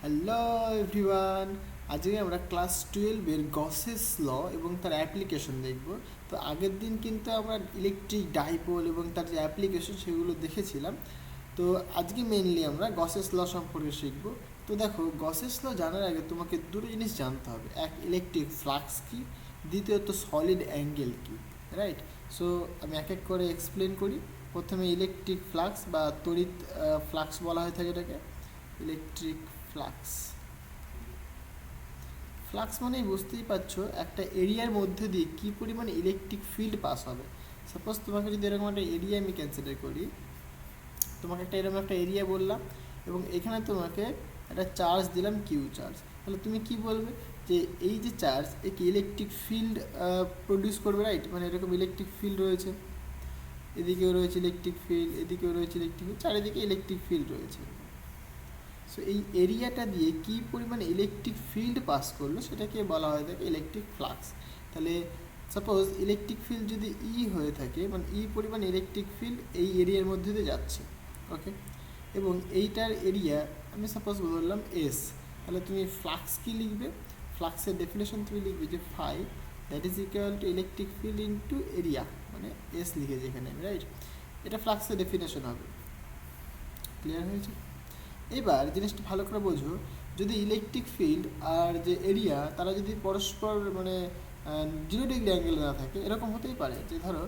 Hello everyone, আজকে আমরা class 12-এর Gauss's ল এবং তার অ্যাপ্লিকেশন দেখব। তো আগের দিন কিন্তু আমরা ইলেকট্রিক ডাইপোল এবং তার যে অ্যাপ্লিকেশন সেগুলো দেখেছিলাম। তো আজকে মেইনলি আমরা গসেস ল সম্পর্কে শিখব। তো দেখো, গসেস ল জানার আগে তোমাকে দুটো জিনিস জানতে হবে, এক ইলেকট্রিক ফ্লাক্স কি, দ্বিতীয়ত সলিড অ্যাঙ্গেল কি। রাইট? সো আমি এক এক করে এক্সপ্লেন করি। প্রথমে ইলেকট্রিক ফ্লাক্স বা তড়িৎ ফ্লাক্স বলা হয়ে থাকে এটাকে। ইলেকট্রিক ফ্লাক্স ফ্লাক্স মানেই বুঝতেই পারছো একটা এরিয়ার মধ্যে দিয়ে কী পরিমাণে ইলেকট্রিক ফিল্ড পাস হবে। সাপোজ তোমাকে যদি এরকম একটা এরিয়া আমি কনসিডার করি, তোমাকে এরকম একটা এরিয়া বললাম এবং এখানে তোমাকে একটা চার্জ দিলাম, কিউ চার্জ। তাহলে তুমি কি বলবে যে এই যে চার্জ একে ইলেকট্রিক ফিল্ড প্রডিউস করবে। রাইট? মানে এরকম ইলেকট্রিক ফিল্ড রয়েছে, এদিকেও রয়েছে ইলেকট্রিক ফিল্ড, এদিকেও রয়েছে ইলেকট্রিক ফিল্ড, চারিদিকে ইলেকট্রিক ফিল্ড রয়েছে। সো এই এরিয়াটা দিয়ে কী পরিমাণে ইলেকট্রিক ফিল্ড পাস করলো সেটাকে বলা হয় থাকে ইলেকট্রিক ফ্লাক্স। তাহলে সাপোজ ইলেকট্রিক ফিল্ড যদি হয়ে থাকে, মানে পরিমাণ ইলেকট্রিক ফিল্ড এই এরিয়ার মধ্যে দিয়ে যাচ্ছে। ওকে, এবং এইটার এরিয়া আমি সাপোজ বললাম এস। তাহলে তুমি ফ্লাক্স কী লিখবে? ফ্লাক্সের ডেফিনেশন তুমি লিখবে যে phi that is equal to electric field into area, মানে এস লিখেছি এখানে আমি। রাইট? এটা ফ্লাক্সের ডেফিনেশন হবে। ক্লিয়ার হয়েছে? এবার জিনিসটা ভালো করে বোঝো, যদি ইলেকট্রিক ফিল্ড আর যে এরিয়া তারা যদি পরস্পর মানে 0 ডিগ্রি অ্যাঙ্গেল না থাকে, এরকম হতেই পারে যে ধরো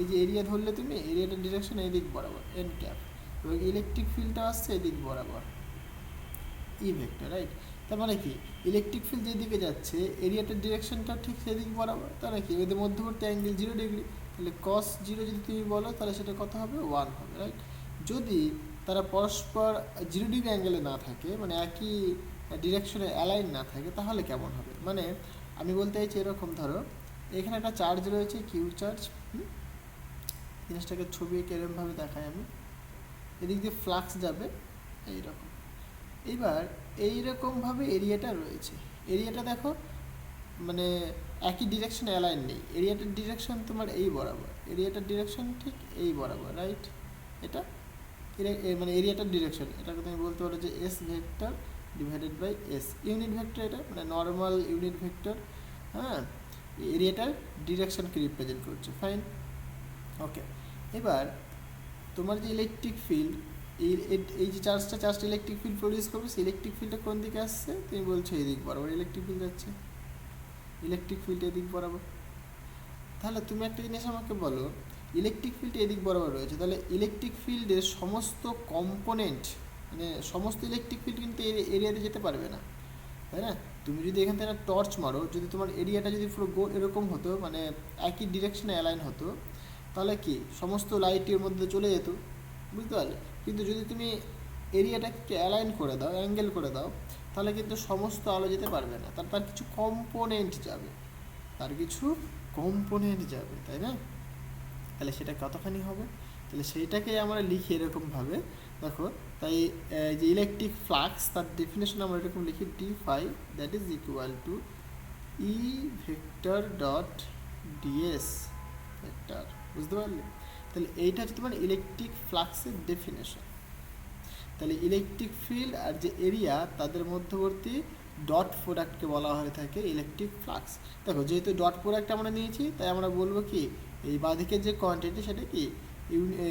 এই যে এরিয়া ধরলে তুমি, এরিয়াটার ডিরেকশন এই দিক বরাবর এন ক্যাপ, এবং ইলেকট্রিক ফিল্ডটা আসছে এদিক বরাবর ই ভেক্টর। রাইট? তার মানে কি, ইলেকট্রিক ফিল্ড যেদিকে যাচ্ছে এরিয়াটার ডিরেকশনটা ঠিক সেদিক বরাবর। তাহলে কি এদের মধ্যবর্তী অ্যাঙ্গেল 0 ডিগ্রি, তাহলে কস 0 যদি তুমি বলো তাহলে সেটা কত হবে? 1 হবে। রাইট? যদি তারা পরস্পর 0 ডিগ্রি অ্যাঙ্গেলে না থাকে, মানে একই ডিরেকশনে অ্যালাইন না থাকে, তাহলে কেমন হবে? মানে আমি বলতে চাইছি এরকম, ধরো এখানে একটা চার্জ রয়েছে, কিউ চার্জ। জিনিসটাকে ছবি এঁকে এরকমভাবে দেখাই আমি। এদিক দিয়ে ফ্লাক্স যাবে এইরকম। এইবার এইরকমভাবে এরিয়াটা রয়েছে। এরিয়াটা দেখো, মানে একই ডিরেকশনে অ্যালাইন নেই। এরিয়াটার ডিরেকশন তোমার এই বরাবর, এরিয়াটার ডিরেকশন ঠিক এই বরাবর। রাইট? এটা মানে এরিয়াটার ডিরেকশন, এটাকে তুমি বলতে পারো যে S vector divided by S unit vector. এটা মানে নর্মাল ইউনিট ভেক্টর। হ্যাঁ, এরিয়াটার ডিরেকশনকে রিপ্রেজেন্ট করছে। ফাইন, ওকে। এবার তোমার যে ইলেকট্রিক ফিল্ড, এই যে চার্জটা ইলেকট্রিক ফিল্ড প্রডিউস করবে, সেই ইলেকট্রিক ফিল্ডটা কোন দিকে আসছে? তুমি বলছো এই দিক বরাবর ইলেকট্রিক ফিল্ড যাচ্ছে, ইলেকট্রিক ফিল্ড এদিক বরাবর। তাহলে তুমি একটা জিনিস আমাকে বলো, ইলেকট্রিক ফিল্ড এদিক বরাবর রয়েছে, তাহলে ইলেকট্রিক ফিল্ডের সমস্ত কম্পোনেন্ট, মানে সমস্ত ইলেকট্রিক ফিল্ড কিন্তু এরিয়াতে যেতে পারবে না, তাই না? তুমি যদি এখান থেকে টর্চ মারো, যদি তোমার এরিয়াটা যদি পুরো গোল এরকম হতো, মানে একই ডিরেকশনে অ্যালাইন হতো, তাহলে কি সমস্ত লাইটের মধ্যে চলে যেত, বুঝতে পারলে? কিন্তু যদি তুমি এরিয়াটাকে অ্যালাইন করে দাও, অ্যাঙ্গেল করে দাও, তাহলে কিন্তু সমস্ত আলো যেতে পারবে না, তার কিছু কম্পোনেন্ট যাবে, তার কিছু কম্পোনেন্ট যাবে, তাই না? তাহলে সেটা কতখানি হবে? তাহলে সেইটাকে আমরা লিখি এরকমভাবে, দেখো। তাই যে ইলেকট্রিক ফ্লাক্স, তার ডেফিনেশন আমরা এরকম লিখি, D phi that is equal to E vector dot DS vector. বুঝতে পারলে? তাহলে এইটা হচ্ছে তোমার ইলেকট্রিক ফ্লাক্সের ডেফিনেশন। তাহলে ইলেকট্রিক ফিল্ড আর যে এরিয়া তাদের মধ্যবর্তী ডট প্রোডাক্টকে বলা হয়ে থাকে ইলেকট্রিক ফ্লাক্স। দেখো, যেহেতু ডট প্রোডাক্ট আমরা নিয়েছি, তাই আমরা বলবো কি, এই বাঁদিকের যে কোয়ান্টিটি সেটা কি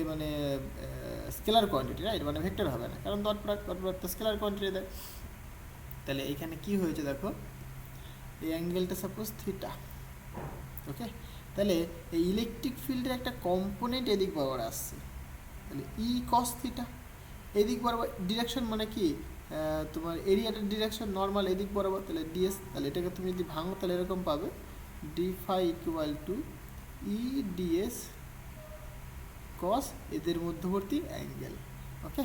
মানে স্কেলার কোয়ান্টিটি। রাইট? মানে ভেক্টর হবে না, কারণ ডট প্রোডাক্ট তো স্কেলার কোয়ান্টিটি দেয়। তাহলে এইখানে কি হয়েছে দেখো, এই অ্যাঙ্গেলটা সাপোজ থিটা। ওকে, তাহলে এই ইলেকট্রিক ফিল্ডের একটা কম্পোনেন্ট এদিক বরাবর আসছে, তাহলে ই কস থিটা। এদিক বরাবর ডিরেকশন মানে কি, তোমার এরিয়াটার ডিরেকশন নর্মাল এদিক বরাবর, তাহলে ডিএস। তাহলে এটাকে তুমি যদি ভাঙো তাহলে এরকম পাবে, D phi equal to E DS cos এদের মধ্যবর্তী অ্যাঙ্গেল। ওকে,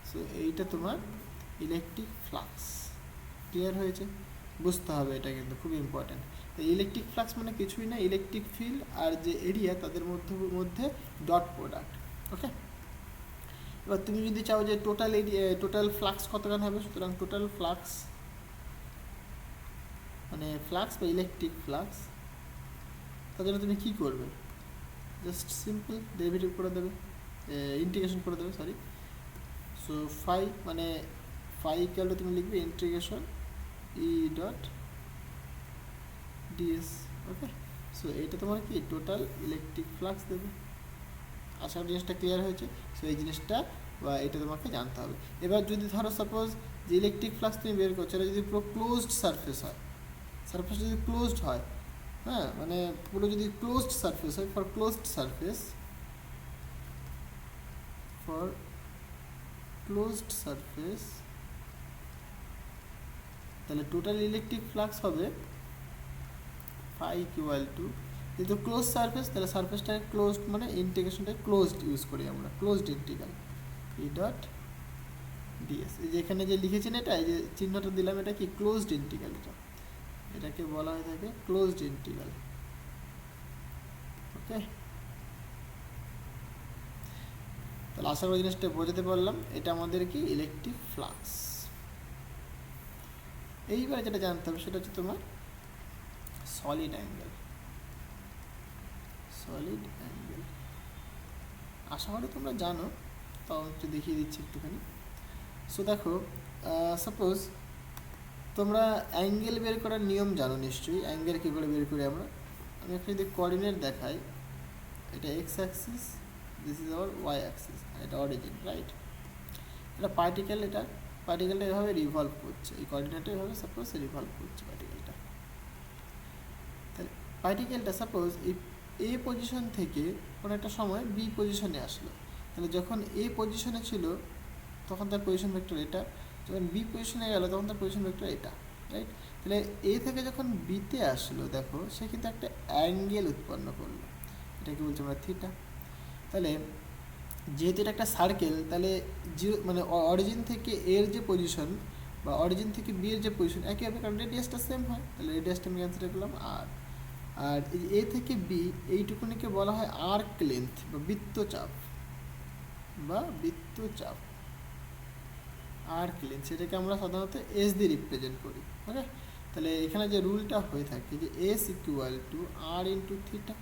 সো এইটা তোমার ইলেকট্রিক ফ্লাক্স। ক্লিয়ার হয়েছে? বুঝতে হবে, এটা কিন্তু খুব ইম্পর্ট্যান্ট। তো ইলেকট্রিক ফ্লাক্স মানে কিছুই না, ইলেকট্রিক ফিল্ড আর যে এরিয়া তাদের মধ্যে ডট প্রোডাক্ট। ওকে, এবার তুমি যদি চাও যে টোটাল ফ্লাক্স কতখানি হবে, সুতরাং টোটাল ফ্লাক্স মানে ফ্লাক্স বা ইলেকট্রিক ফ্লাক্স, তার জন্য তুমি কী করবে? জাস্ট সিম্পল ডেরিভেটিভ করে দেবে, ইন্টিগ্রেশন করে দেবে, সরি। সো ফাই মানে ফাই ইকুয়াল টু তুমি লিখবে ইন্টিগ্রেশন ই ডট ডিএস। ওকে, সো এটা তোমার কি টোটাল ইলেকট্রিক ফ্লাক্স দেবে। আশা করি জিনিসটা ক্লিয়ার হয়েছে। সো এই জিনিসটা বা এটা তোমাকে জানতে হবে। এবার যদি ধরো সাপোজ যে ইলেকট্রিক ফ্লাক্স তুমি বের করছো, এটা যদি পুরো ক্লোজড সারফেস হয়, সারফেস যদি ক্লোজড হয়, হ্যাঁ মানে পুরো যদি ক্লোজড সারফেস হয়, for closed surface, for closed surface, তাহলে টোটাল ইলেকট্রিক ফ্লাক্স হবে ফাই ইকুয়াল টু, যেহেতু ক্লোজ সারফেস তাহলে সারফেসটাকে ক্লোজড মানে ইন্টিগ্রেশনটাকে ক্লোজড ইউজ করি আমরা, closed integral E dot DS. এই যে এখানে যে লিখেছেন এটা, এই যে চিহ্নটা দিলাম, এটা কি ক্লোজড ইন্টিগ্রাল, এটাকে বলা হয়ে থাকে ক্লোজড ইন্টিগ্রাল। ওকে, তাহলে আশা করি জিনিসটা বোঝাতে পারলাম। এটা আমাদের কি ইলেকট্রিক ফ্লাক্স। এইবার যেটা জানতে হবে সেটা হচ্ছে তোমার সলিড অ্যাঙ্গেল। সলিড অ্যাঙ্গেল আশা করি তোমরা জানো, তাও একটু দেখিয়ে দিচ্ছি একটুখানি। সো দেখো, সাপোজ তোমরা অ্যাঙ্গেল বের করার নিয়ম জানো নিশ্চয়ই, অ্যাঙ্গেল কী করে বের করি আমরা। আমি একটা যদি কোঅর্ডিনেট দেখাই, এটা x axis, this is our y axis, এটা অরিজিন, রাইট। এটা পার্টিকেল, এটা পার্টিকেলটা এভাবে রিভলভ করছে, এই কোঅর্ডিনেটটা এভাবে সাপোজ রিভলভ করছে পার্টিকেলটা। তাহলে পার্টিকেলটা সাপোজ এই এ পজিশন থেকে কোনো একটা সময় বি পজিশনে আসলো, তাহলে যখন এ পজিশনে ছিল তখন তার পজিশন ভেক্টর এটা, যখন বি পজিশনে গেল তখন তার পজিশন ভেক্টর এটা, রাইট। তাহলে এ থেকে যখন বিতে আসলো, দেখো সে কিন্তু একটা অ্যাঙ্গেল উৎপন্ন করলো, এটাকে বলছি আমরা থিটা। তাহলে যেহেতু এটা একটা সার্কেল, তাহলে জিরো মানে অরিজিন থেকে এর যে পজিশন বা অরিজিন থেকে বি এর যে পজিশন একই হবে, কারণ রেডিয়াসটা সেম হয়, তাহলে রেডিয়াসটা আমি ক্যান্সেল করলাম আর। আর এই এ থেকে বি এইটুকুনিকে বলা হয় আর্ক লেন্থ বা বৃত্তচাপ, বা বৃত্তচাপ আর্ক লেন্থ, সেটাকে আমরা সাধারণত এস দিয়ে রিপ্রেজেন্ট করি। ওকে, তাহলে এখানে যে রুলটা হয়ে থাকে যে S equal to R into theta,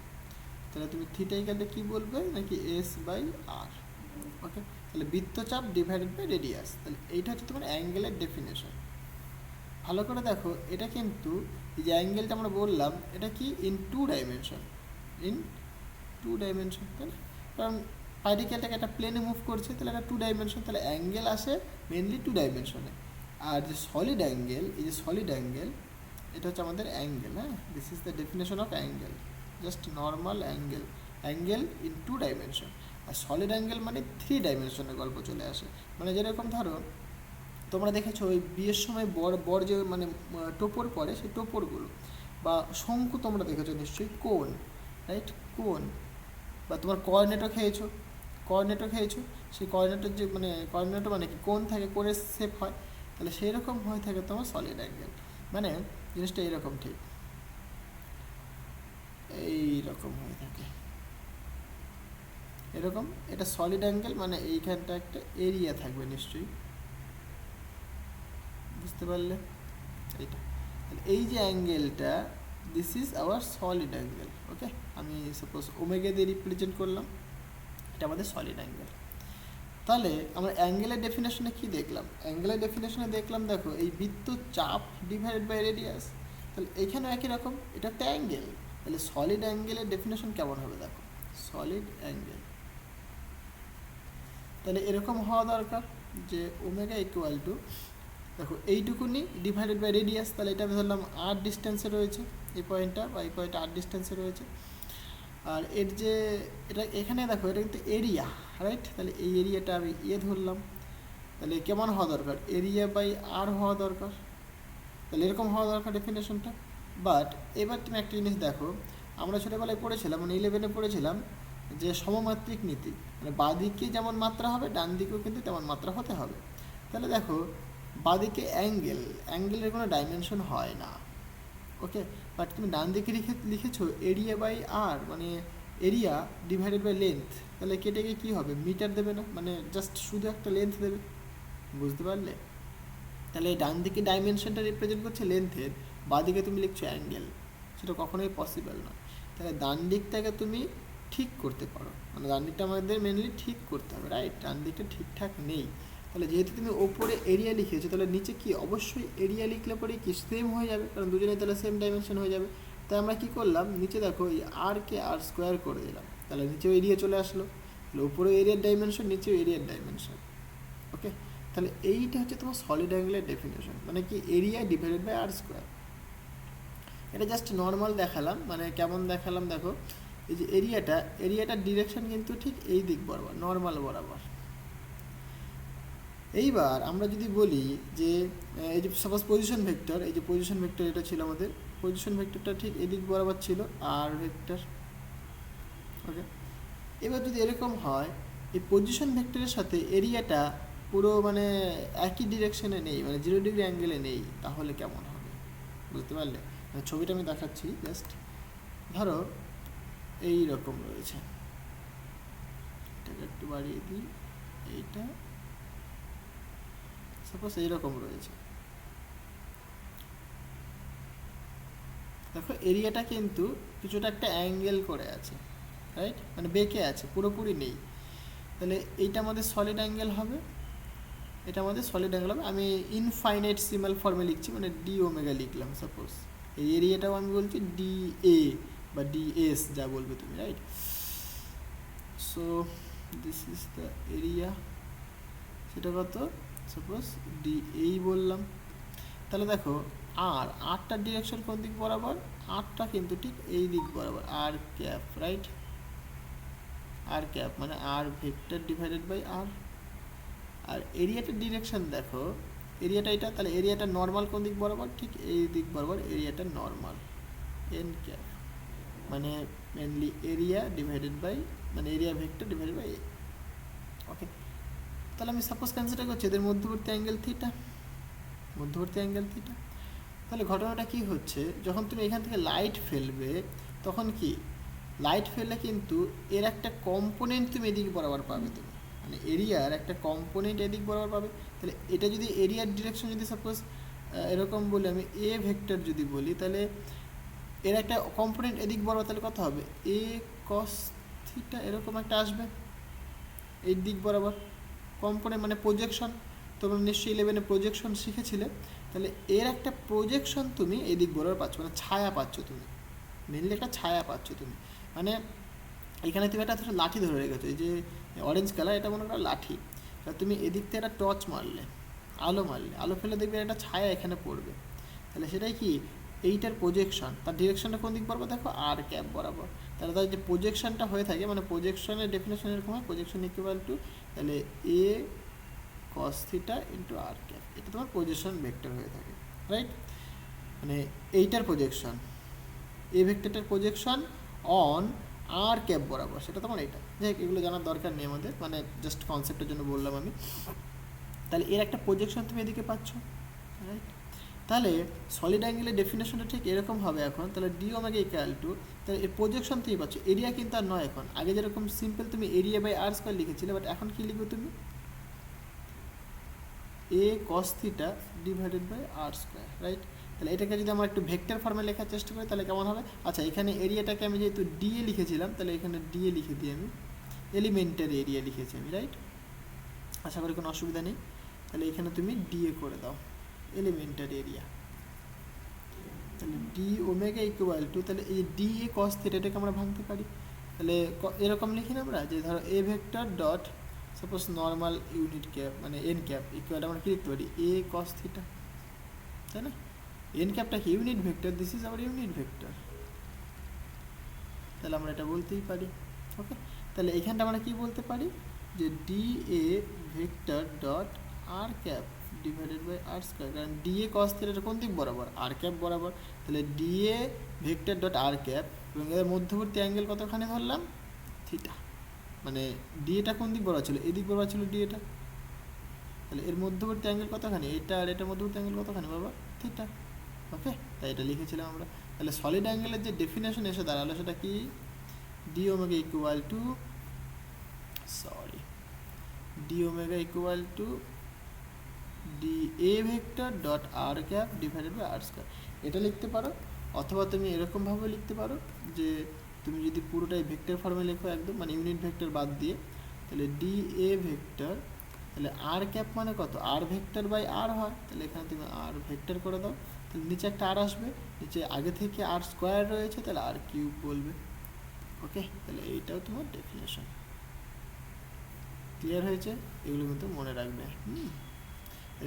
তাহলে তুমি থিটা ইকুয়াল টু কী বলবে নাকি এস বাই আর। ওকে, তাহলে বৃত্তচাপ ডিভাইডেড বাই রেডিয়াস, তাহলে এইটা হচ্ছে তোমার অ্যাঙ্গেলের ডেফিনেশন। ভালো করে দেখো, এটা কিন্তু এই যে অ্যাঙ্গেলটা আমরা বললাম, এটা কি in two dimension, in two dimension, তাই না? কারণ পার্টিকেলটাকে একটা প্লেনে মুভ করছে, তাহলে একটা টু ডাইমেনশন, তাহলে অ্যাঙ্গেল আসে মেনলি টু ডাইমেনশনে। আর যে সলিড অ্যাঙ্গেল, এই যে সলিড অ্যাঙ্গেল, এটা হচ্ছে আমাদের অ্যাঙ্গেল, হ্যাঁ, this is the definition of angle, just normal angle, angle in two dimension. আর সলিড অ্যাঙ্গেল মানে থ্রি ডাইমেনশনের গল্প চলে আসে। মানে যেরকম ধরো তোমরা দেখেছো ওই বিয়ের সময় বর যে মানে টোপর পরে, সেই টোপরগুলো, বা শঙ্কু তোমরা দেখেছো নিশ্চয়ই, কোন, রাইট, কোন, বা তোমার কোঅর্ডিনেটও খেয়েছো, সেই কোঅর্ডিনেটের যে মানে কোঅর্ডিনেটর মানে কি কোন থাকে, কোণের শেপ হয়, তাহলে সেই রকম হয়ে থাকে তোমার সলিড অ্যাঙ্গেল। মানে জিনিসটা এইরকম, ঠিক এইরকম হয়ে থাকে এরকম। এটা সলিড অ্যাঙ্গেল, মানে এইখানটা একটা এরিয়া থাকবে নিশ্চয়ই, বুঝতে পারলে এইটা। তাহলে এই যে অ্যাঙ্গেলটা, this is our solid angle. Okay, আমি সাপোজ ওমেগা দিয়ে রিপ্রেজেন্ট করলাম, এটা আমাদের সলিড অ্যাঙ্গেল। তাহলে আমরা অ্যাঙ্গেলের ডেফিনেশনে কী দেখলাম? অ্যাঙ্গেলের ডেফিনেশনে দেখলাম, দেখো এই বৃত্ত চাপ ডিভাইডেড বাই রেডিয়াস, তাহলে এখানেও একই রকম, এটা একটা অ্যাঙ্গেল। তাহলে সলিড অ্যাঙ্গেলের ডেফিনেশন কেমন হবে দেখো, সলিড অ্যাঙ্গেল তাহলে এরকম হওয়া দরকার যে ওমেগা ইকুয়াল টু, দেখো এইটুকুনি ডিভাইডেড বাই রেডিয়াস, তাহলে এটা ধরলাম আর ডিস্টেন্সে রয়েছে এই পয়েন্টটা, বা এই পয়েন্টটা আর ডিস্টেন্সে রয়েছে। আর এর যে এটা এখানে দেখো, এটা কিন্তু এরিয়া, রাইট, তাহলে এই এরিয়াটা আমি ধরলাম, তাহলে কেমন হওয়া দরকার, এরিয়া বাই আর হওয়া দরকার, তাহলে এরকম হওয়া দরকার ডেফিনেশনটা। বাট এবার তুমি একটা জিনিস দেখো, আমরা ছোটোবেলায় পড়েছিলাম, মানে 11-এ পড়েছিলাম যে সমমাত্রিক নীতি, মানে বাঁদিকে যেমন মাত্রা হবে ডান দিকেও কিন্তু তেমন মাত্রা হতে হবে। তাহলে দেখো বাঁদিকে অ্যাঙ্গেলের কোনো ডাইমেনশন হয় না, ওকে, বাট তুমি ডান দিকে লিখেছো এরিয়া বাই আর, মানে এরিয়া ডিভাইডেড বাই লেন্থ, তাহলে কেটে গিয়ে কী হবে, মিটার দেবে না, মানে জাস্ট শুধু একটা লেন্থ দেবে, বুঝতে পারলে? তাহলে ডান দিকে ডাইমেনশনটা রিপ্রেজেন্ট করছে লেন্থের, বাঁদিকে তুমি লিখছো অ্যাঙ্গেল, সেটা কখনোই পসিবল না। তাহলে ডান দিকটাকে তুমি ঠিক করতে পারো, মানে ডান দিকটা আমাদের মেনলি ঠিক করতে হবে, রাইট, ডান দিকটা ঠিকঠাক নেই, তাহলে যেহেতু তুমি ওপরে এরিয়া লিখেছো তাহলে নিচে কি অবশ্যই এরিয়া লিখলে পরে কি সেম হয়ে যাবে, কারণ দুজনে তাহলে সেম ডাইমেনশন হয়ে যাবে। তাই আমরা কি করলাম, নিচে দেখো এই আরকে আর স্কোয়ার করে দিলাম, তাহলে নিচেও এরিয়া চলে আসলো, তাহলে উপরেও এরিয়ার ডাইমেনশন, নিচেও এরিয়ার ডাইমেনশন। ওকে, তাহলে এইটা হচ্ছে তোমার সলিড অ্যাঙ্গেলের ডেফিনেশন, মানে কি area divided by R square. এটা জাস্ট নর্মাল দেখালাম, মানে কেমন দেখালাম দেখো, এই যে এরিয়াটার ডিরেকশন কিন্তু ঠিক এই দিক বরাবর, নর্মাল বরাবর। এইবার আমরা যদি বলি যে এই যে সাপোজ পজিশন ভেক্টর, এই যে পজিশন ভেক্টর এটা ছিল আমাদের, পজিশন ভেক্টরটা ঠিক এদিক বরাবর ছিল আর ভেক্টর। ওকে, এবার যদি এরকম হয় এই পজিশন ভেক্টরের সাথে এরিয়াটা পুরো মানে একই ডিরেকশনে নেই, মানে 0 ডিগ্রি অ্যাঙ্গেলে নেই, তাহলে কেমন হবে বুঝতে পারলে? ছবিটা আমি দেখাচ্ছি, জাস্ট ধরো এই রকম রয়েছে, এটাকে একটু বাড়িয়ে দিই, এইটা সাপোজ এইরকম রয়েছে, দেখো এরিয়াটা কিন্তু কিছুটা একটা অ্যাঙ্গেল করে আছে, রাইট, মানে বেঁকে আছে, পুরোপুরি নেই। তাহলে এইটা আমাদের সলিড অ্যাঙ্গেল হবে, এটা আমাদের সলিড অ্যাঙ্গেল হবে। আমি ইনফাইনাইট সিম্বল ফর্মে লিখছি, মানে ডি ওমেগা লিখলাম সাপোজ। এই এরিয়াটাও আমি বলছি ডি এ বা ডি এস, যা বলবে তুমি, right. So this is the area, সেটা কত, সাপোজ ডি এই বললাম। তাহলে দেখো আরটার ডিরেকশন কোন দিক বরাবর, আরটা কিন্তু ঠিক এই দিক বরাবর, আর ক্যাপ, রাইট, আর ক্যাপ মানে r vector divided by r. আর এরিয়াটার ডিরেকশন দেখো, এরিয়াটা এটা, তাহলে এরিয়াটা নর্মাল কোন দিক বরাবর, ঠিক এই দিক বরাবর এরিয়াটা নর্মাল, এন ক্যাপ মানে মেনলি এরিয়া ডিভাইডেড বাই, মানে এরিয়া ভেক্টর ডিভাইডেড বাই এ। ওকে, তাহলে আমি সাপোজ কনসিডার করছি এদের মধ্যবর্তী অ্যাঙ্গেল থিটা, মধ্যবর্তী অ্যাঙ্গেল থিটা। তাহলে ঘটনাটা কি হচ্ছে, যখন তুমি এখান থেকে লাইট ফেলবে তখন কি, লাইট ফেললে কিন্তু এর একটা কম্পোনেন্ট তুমি এদিক বরাবর পাবে, তুমি মানে এরিয়ার একটা কম্পোনেন্ট এদিক বরাবর পাবে। তাহলে এটা যদি এরিয়ার ডিরেকশন যদি সাপোজ এরকম বলি, আমি এ ভেক্টর যদি বলি, তাহলে এর একটা কম্পোনেন্ট এদিক বরাবর, তাহলে কত হবে, এ কস থিটা এরকম একটা আসবে এই দিক বরাবর কম্পোনেন্ট, মানে প্রজেকশন। তোমরা নিশ্চয়ই 11-এ প্রজেকশন শিখেছিলে, তাহলে এর একটা প্রজেকশন তুমি এই দিক বরাবর পাচ্ছ, মানে ছায়া পাচ্ছ তুমি, মেনলি একটা ছায়া পাচ্ছ তুমি। মানে এখানে তুমি একটা লাঠি ধরে রেখেছো, এই যে অরেঞ্জ কালার, এটা মনে করো লাঠি, তুমি এদিক থেকে একটা টর্চ মারলে, আলো মারলে, আলো ফেলে দেখবে একটা ছায়া এখানে পড়বে, তাহলে সেটাই কি এইটার প্রজেকশন, তার ডিরেকশনটা কোন দিক বরাবর দেখো, আর ক্যাপ বরাবর। তাহলে তার যে প্রজেকশনটা হয়ে থাকে, মানে প্রজেকশনের ডেফিনেশন এরকম হয়, প্রজেকশন ইকুয়াল টু তাহলে A cos theta into r cap, এটা তোমার প্রজেকশন ভেক্টর হয়ে থাকে, রাইট। মানে এইটার প্রজেকশন, এ ভেক্টরটার প্রজেকশন অন আর ক্যাপ বরাবর, সেটা তোমার এইটা। যাই হোক, এগুলো জানার দরকার নেই আমাদের, মানে জাস্ট কনসেপ্টের জন্য বললাম আমি। তাহলে এর একটা প্রজেকশন তুমি এদিকে পাচ্ছ, রাইট। তাহলে সলিড অ্যাঙ্গেলের ডেফিনেশনটা ঠিক এরকম হবে এখন, তাহলে ডি ওমেগা ইকুয়াল টু, তাহলে এর প্রজেকশন তুমি পাচ্ছ, এরিয়া কিন্তু আর নয় এখন, আগে যেরকম সিম্পল তুমি এরিয়া বাই আর স্কোয়ার লিখেছিলে, বাট এখন কি লিখবে তুমি, A cos theta divided by R square, right. তাহলে এটাকে যদি আমরা একটু ভেক্টর ফর্মে লেখার চেষ্টা করি তাহলে কেমন হবে, আচ্ছা এখানে এরিয়াটাকে আমি যেহেতু ডিএ লিখেছিলাম, তাহলে এখানে ডিএ লিখে দিই, আমি এলিমেন্টারি এরিয়া লিখেছি আমি, রাইট। আশা করি কোনো অসুবিধা নেই। তাহলে এখানে তুমি ডিএ করে দাও, এলিমেন্টারি এরিয়া। তাহলে ডি ওমেগা ইকুয়াল টু, তাহলে এই ডি এ কস থিটাটাকে আমরা ভাঙতে পারি, তাহলে এরকম লিখি না আমরা, যে ধরো এ vector dot suppose normal unit cap মানে এন ক্যাপ ইকুয়াল আমরা কী লিখতে পারি, এ কস থিটা, তাই না। এন ক্যাপটা কি unit vector, this is hour unit vector, তাহলে আমরা এটা বলতেই পারি। ওকে, তাহলে এখানটা আমরা কি বলতে পারি, যে D A vector dot R cap divided by R square, কারণ ডি এ কস থিটা কোন দিক বরাবর, আর ক্যাপ বরাবর, তাহলে D A vector dot R cap, এবং এর মধ্যবর্তী অ্যাঙ্গেল কতখানি ধরলাম, থিটা, মানে ডি এটা কোন দিক বরাবর ছিল, এদিক বরাবর ছিল ডি এটা, তাহলে এর মধ্যবর্তী অ্যাঙ্গেল কতখানি, এটা আর এটার মধ্যবর্তী অ্যাঙ্গেল কতখানি বাবা, থিটা। ওকে, তাই এটা লিখেছিলাম আমরা। তাহলে সলিড অ্যাঙ্গেলের যে ডেফিনেশন এসে দাঁড়ালো সেটা কি, D omega equal to, sorry, D omega equal to D A vector dot R cap divided by R square, এটা লিখতে পারো। অথবা তুমি এরকমভাবে লিখতে পারো, যে তুমি যদি পুরোটাই ভেক্টর ফর্মে লেখো একদম, মানে ইউনিট ভেক্টর বাদ দিয়ে, তাহলে ডি এ ভেক্টর তাহলে আর ক্যাপ মানে কত, আর ভেক্টর বাই আর হয়, তাহলে এখানে তুমি আর ভেক্টর করে দাও, তাহলে নিচে একটা আর আসবে, নিচে আগে থেকে আর স্কোয়ার রয়েছে তাহলে আর কিউব বলবে। ওকে, তাহলে এইটাও তোমার ডেফিনেশন। ক্লিয়ার হয়েছে? এগুলো কিন্তু মনে রাখবে।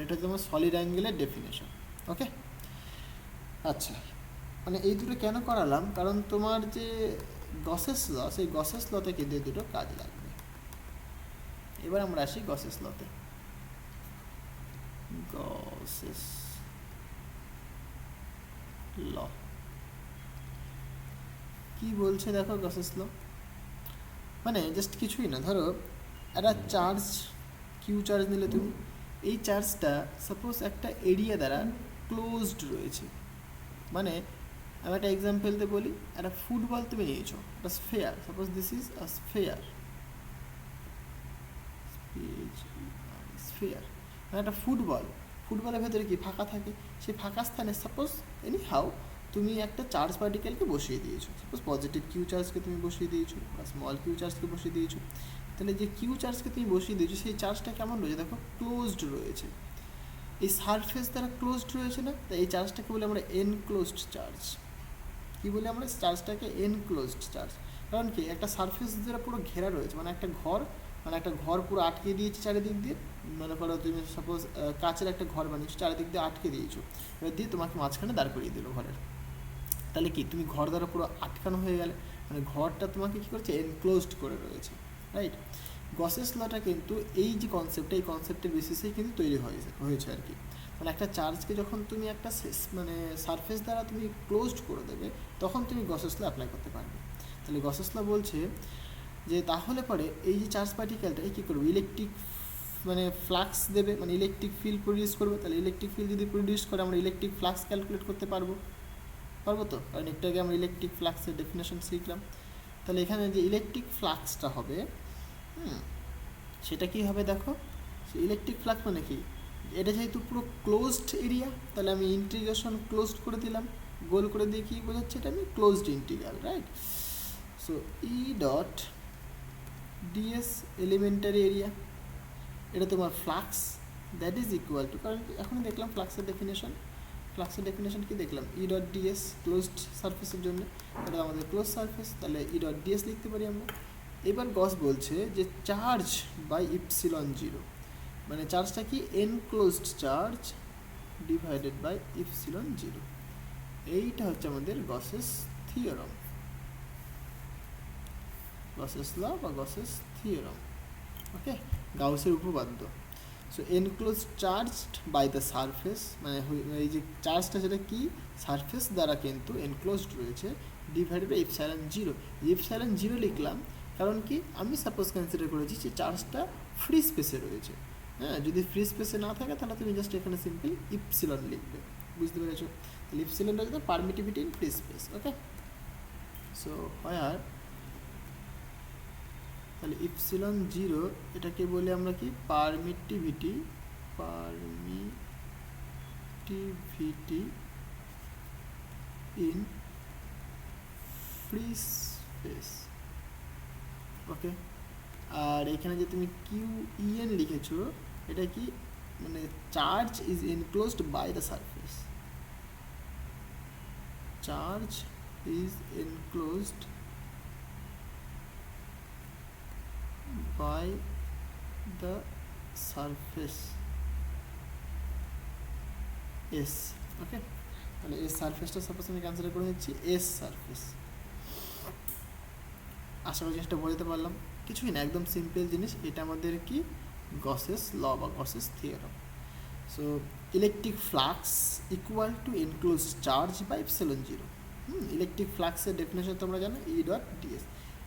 এটা তোমার সলিড অ্যাঙ্গেলের ডেফিনেশন। ওকে, আচ্ছা, মানে এই দুটো কেন করালাম, কারণ তোমার যে গসেস ল, সেই গসেস লতে কিন্তু এই দুটো কাজে লাগবে। এবার আমরা আসি গসেস লতে। গসেস ল কি বলছে দেখো। গসেস ল মানে জাস্ট কিছুই না, ধরো একটা চার্জ কিউ চার্জ নিলে তুমি, এই চার্জটা সাপোজ একটা এরিয়া দ্বারা ক্লোজড রয়েছে। মানে আমি একটা এক্সাম্পলতে বলি, একটা ফুটবল তুমি নিয়েছো, একটা sphere, suppose this is a sphere, sphere মানে একটা ফুটবলের ভেতরে কি ফাঁকা থাকে, সেই ফাঁকা স্থানে সাপোজ এনি হাউ তুমি একটা চার্জ পার্টিকেলকে বসিয়ে দিয়েছো, সাপোজ পজিটিভ কিউ চার্জকে তুমি বসিয়ে দিয়েছো বা স্মল কিউ চার্জকে বসিয়ে দিয়েছো। তাহলে যে কিউ চার্জকে তুমি বসিয়ে দিয়েছো সেই চার্জটা কেমন রয়েছে দেখো, ক্লোজড রয়েছে, এই সারফেস দ্বারা ক্লোজড রয়েছে না, তাই এই চার্জটাকে বলে আমরা এনক্লোজড চার্জ। কী বলি আমরা, চার্জটাকে এনক্লোজড চার্জ। কারণ কি, একটা সারফেস দ্বারা পুরো ঘেরা রয়েছে, মানে একটা ঘর পুরো আটকে দিয়েছে চারিদিক দিয়ে। মনে করো তুমি সাপোজ কাচের একটা ঘর বানিয়েছো, চারিদিক দিয়ে আটকে দিয়েছো, এবার দিয়ে তোমাকে মাঝখানে দাঁড় করিয়ে দিল ঘরের। তাহলে কি, তুমি ঘর দ্বারা পুরো আটকানো হয়ে গেলে, মানে ঘরটা তোমাকে কী করছে, এনক্লোজড করে রয়েছে, রাইট। গসেস লটা কিন্তু এই যে কনসেপ্টটা, এই কনসেপ্টের বেসিসেই কিন্তু তৈরি হয়েছে আর কি। মানে একটা চার্জকে যখন তুমি একটা মানে সারফেস দ্বারা তুমি ক্লোজড করে দেবে, তখন তুমি গসেস ল অ্যাপ্লাই করতে পারবে। তাহলে গসেস ল বলছে যে তাহলে পরে এই যে চার্জ পার্টিকেলটা কী করবে, ইলেকট্রিক মানে ফ্লাক্স দেবে, মানে ইলেকট্রিক ফিল্ড প্রডিউস করবে। তাহলে ইলেকট্রিক ফিল্ড যদি প্রডিউস করে, আমরা ইলেকট্রিক ফ্লাক্স ক্যালকুলেট করতে পারবো তো, কারণ একটু আগে আমরা ইলেকট্রিক ফ্লাক্সের ডেফিনেশন শিখলাম। তাহলে এখানে যে ইলেকট্রিক ফ্লাক্সটা হবে, সেটা কি হবে দেখো, সে ইলেকট্রিক ফ্লাক্স মানে কি, এটা যেহেতু পুরো ক্লোজড এরিয়া, তাহলে আমি ইন্টিগ্রেশন ক্লোজড করে দিলাম, গোল করে দিয়ে কী বোঝাচ্ছে, এটা আমি closed integral, right. So E dot DS elementary area, এটা তোমার flux, that is equal to, কারণ এখন দেখলাম ফ্লাক্সের ডেফিনেশন কি দেখলাম, ই ডট ডিএস ক্লোজড সারফেসের জন্য, এটা আমাদের ক্লোজ সারফেস, তাহলে ই ডট ডিএস লিখতে পারি আমরা। এবার গস বলছে যে চার্জ বাই ইপসিলন জিরো, মানে চার্জটা কি, enclosed charge divided by epsilon zero. এইটা হচ্ছে আমাদের গসেস থিওরাম, গসেস ল বা গসেস থিওরাম। ওকে, গাউসের উপপাদ্য। So enclosed charged by the surface, মানে এই যে চার্জটা সেটা কি, সারফেস দ্বারা কিন্তু এনক্লোজড রয়েছে, divided by epsilon zero. Epsilon zero লিখলাম কারণ কি, আমি সাপোজ কনসিডার করেছি যে চার্জটা ফ্রি স্পেসে রয়েছে। হ্যাঁ, যদি ফ্রি স্পেসে না থাকে তাহলে তুমি জাস্ট এখানে সিম্পল ইপসিলন লিখবে, বুঝতে পেরেছো। তাহলে ইপসিলনটা হচ্ছে permittivity in free space. Okay, so হয়, তাহলে ইপসিলন জিরো এটাকে বলি আমরা কি, permittivity in free space. Okay, আর এখানে যে তুমি কিউ ইএন লিখেছো, এটা কি, মানে charge is enclosed by the surface, charge is enclosed by the surface S. Okay, তাহলে এস সারফেসটা সাপোজ আমি কনসিডার করে নিচ্ছি এস সারফেস। আশা করি জিনিসটা বোঝাতে পারলাম, কিছুই না, একদম সিম্পল জিনিস। এটা আমাদের কি, গসেস ল বা Gauss's theorem. So electric flux equal to enclosed charge by epsilon zero. Electric ফ্লাক্সের ডেফিনেশন তোমরা জানো, ই ডট ডিএস।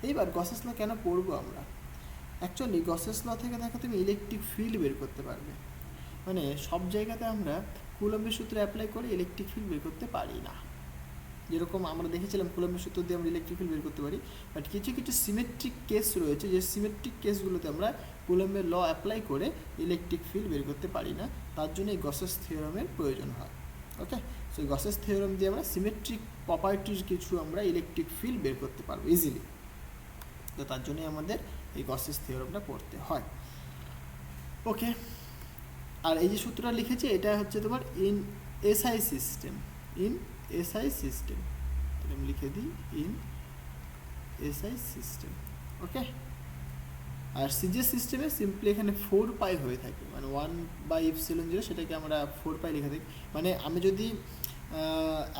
এইবার গসেস ল কেন পড়বো আমরা, অ্যাকচুয়ালি গসেস ল থেকে দেখো তুমি ইলেকট্রিক ফিল্ড বের করতে পারবে। মানে সব জায়গাতে আমরা কুলম্বের সূত্র অ্যাপ্লাই করে ইলেকট্রিক ফিল্ড বের করতে পারি না। যেরকম আমরা দেখেছিলাম কুলম্বের সূত্র দিয়ে আমরা ইলেকট্রিক ফিল্ড বের করতে পারি, বাট কিছু কিছু সিমেট্রিক কেস রয়েছে, যে সিমেট্রিক কেসগুলোতে আমরা কুলম্বের ল অ্যাপ্লাই করে ইলেকট্রিক ফিল্ড বের করতে পারি না, তার জন্য এই গসেস থিওরামের প্রয়োজন হয়। ওকে, সো গসেস থিওরাম দিয়ে আমরা সিমেট্রিক প্রপার্টির কিছু আমরা ইলেকট্রিক ফিল্ড বের করতে পারবো ইজিলি, তো তার জন্যই আমাদের এই গসেস থিওরামটা পড়তে হয়। ওকে, আর এই যে সূত্রটা লিখেছি এটা হচ্ছে তোমার in SI system, in SI system, আমি লিখে দিই ইন এসআই সিস্টেম। ওকে, আর সিজিএস সিস্টেমে সিম্পলি এখানে 4 পাই হয়ে থাকে, মানে 1/ε0, সেটাকে আমরা 4 পাই লিখে দিই। মানে আমি যদি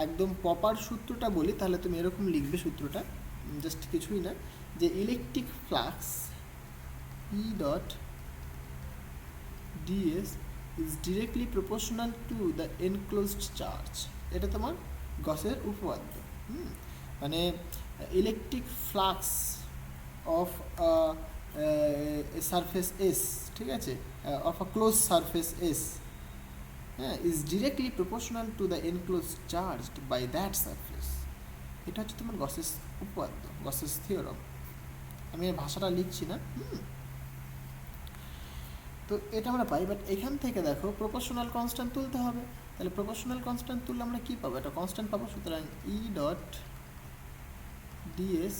একদম প্রপার সূত্রটা বলি তাহলে তুমি এরকম লিখবে সূত্রটা, জাস্ট কিছুই না, যে electric flux E dot ds is directly proportional to the enclosed charge। এটা তোমার গসের উপপাদ্য। মানে electric flux of surface S, ঠিক আছে, of a close surface S, হ্যাঁ, is directly proportional to the enclosed charged by that surface. এটা হচ্ছে তোমার গসেস উপপাদ্য, গসেস থিওরাম। আমি এই ভাষাটা লিখছি না। তো এটা আমরা পাই, বাট এখান থেকে দেখো প্রপোর্শনাল কনস্ট্যান্ট তুলতে হবে। তাহলে প্রপোর্শনাল কনস্ট্যান্ট তুললে আমরা কী পাবো? একটা কনস্ট্যান্ট পাবো। সুতরাং e dot DS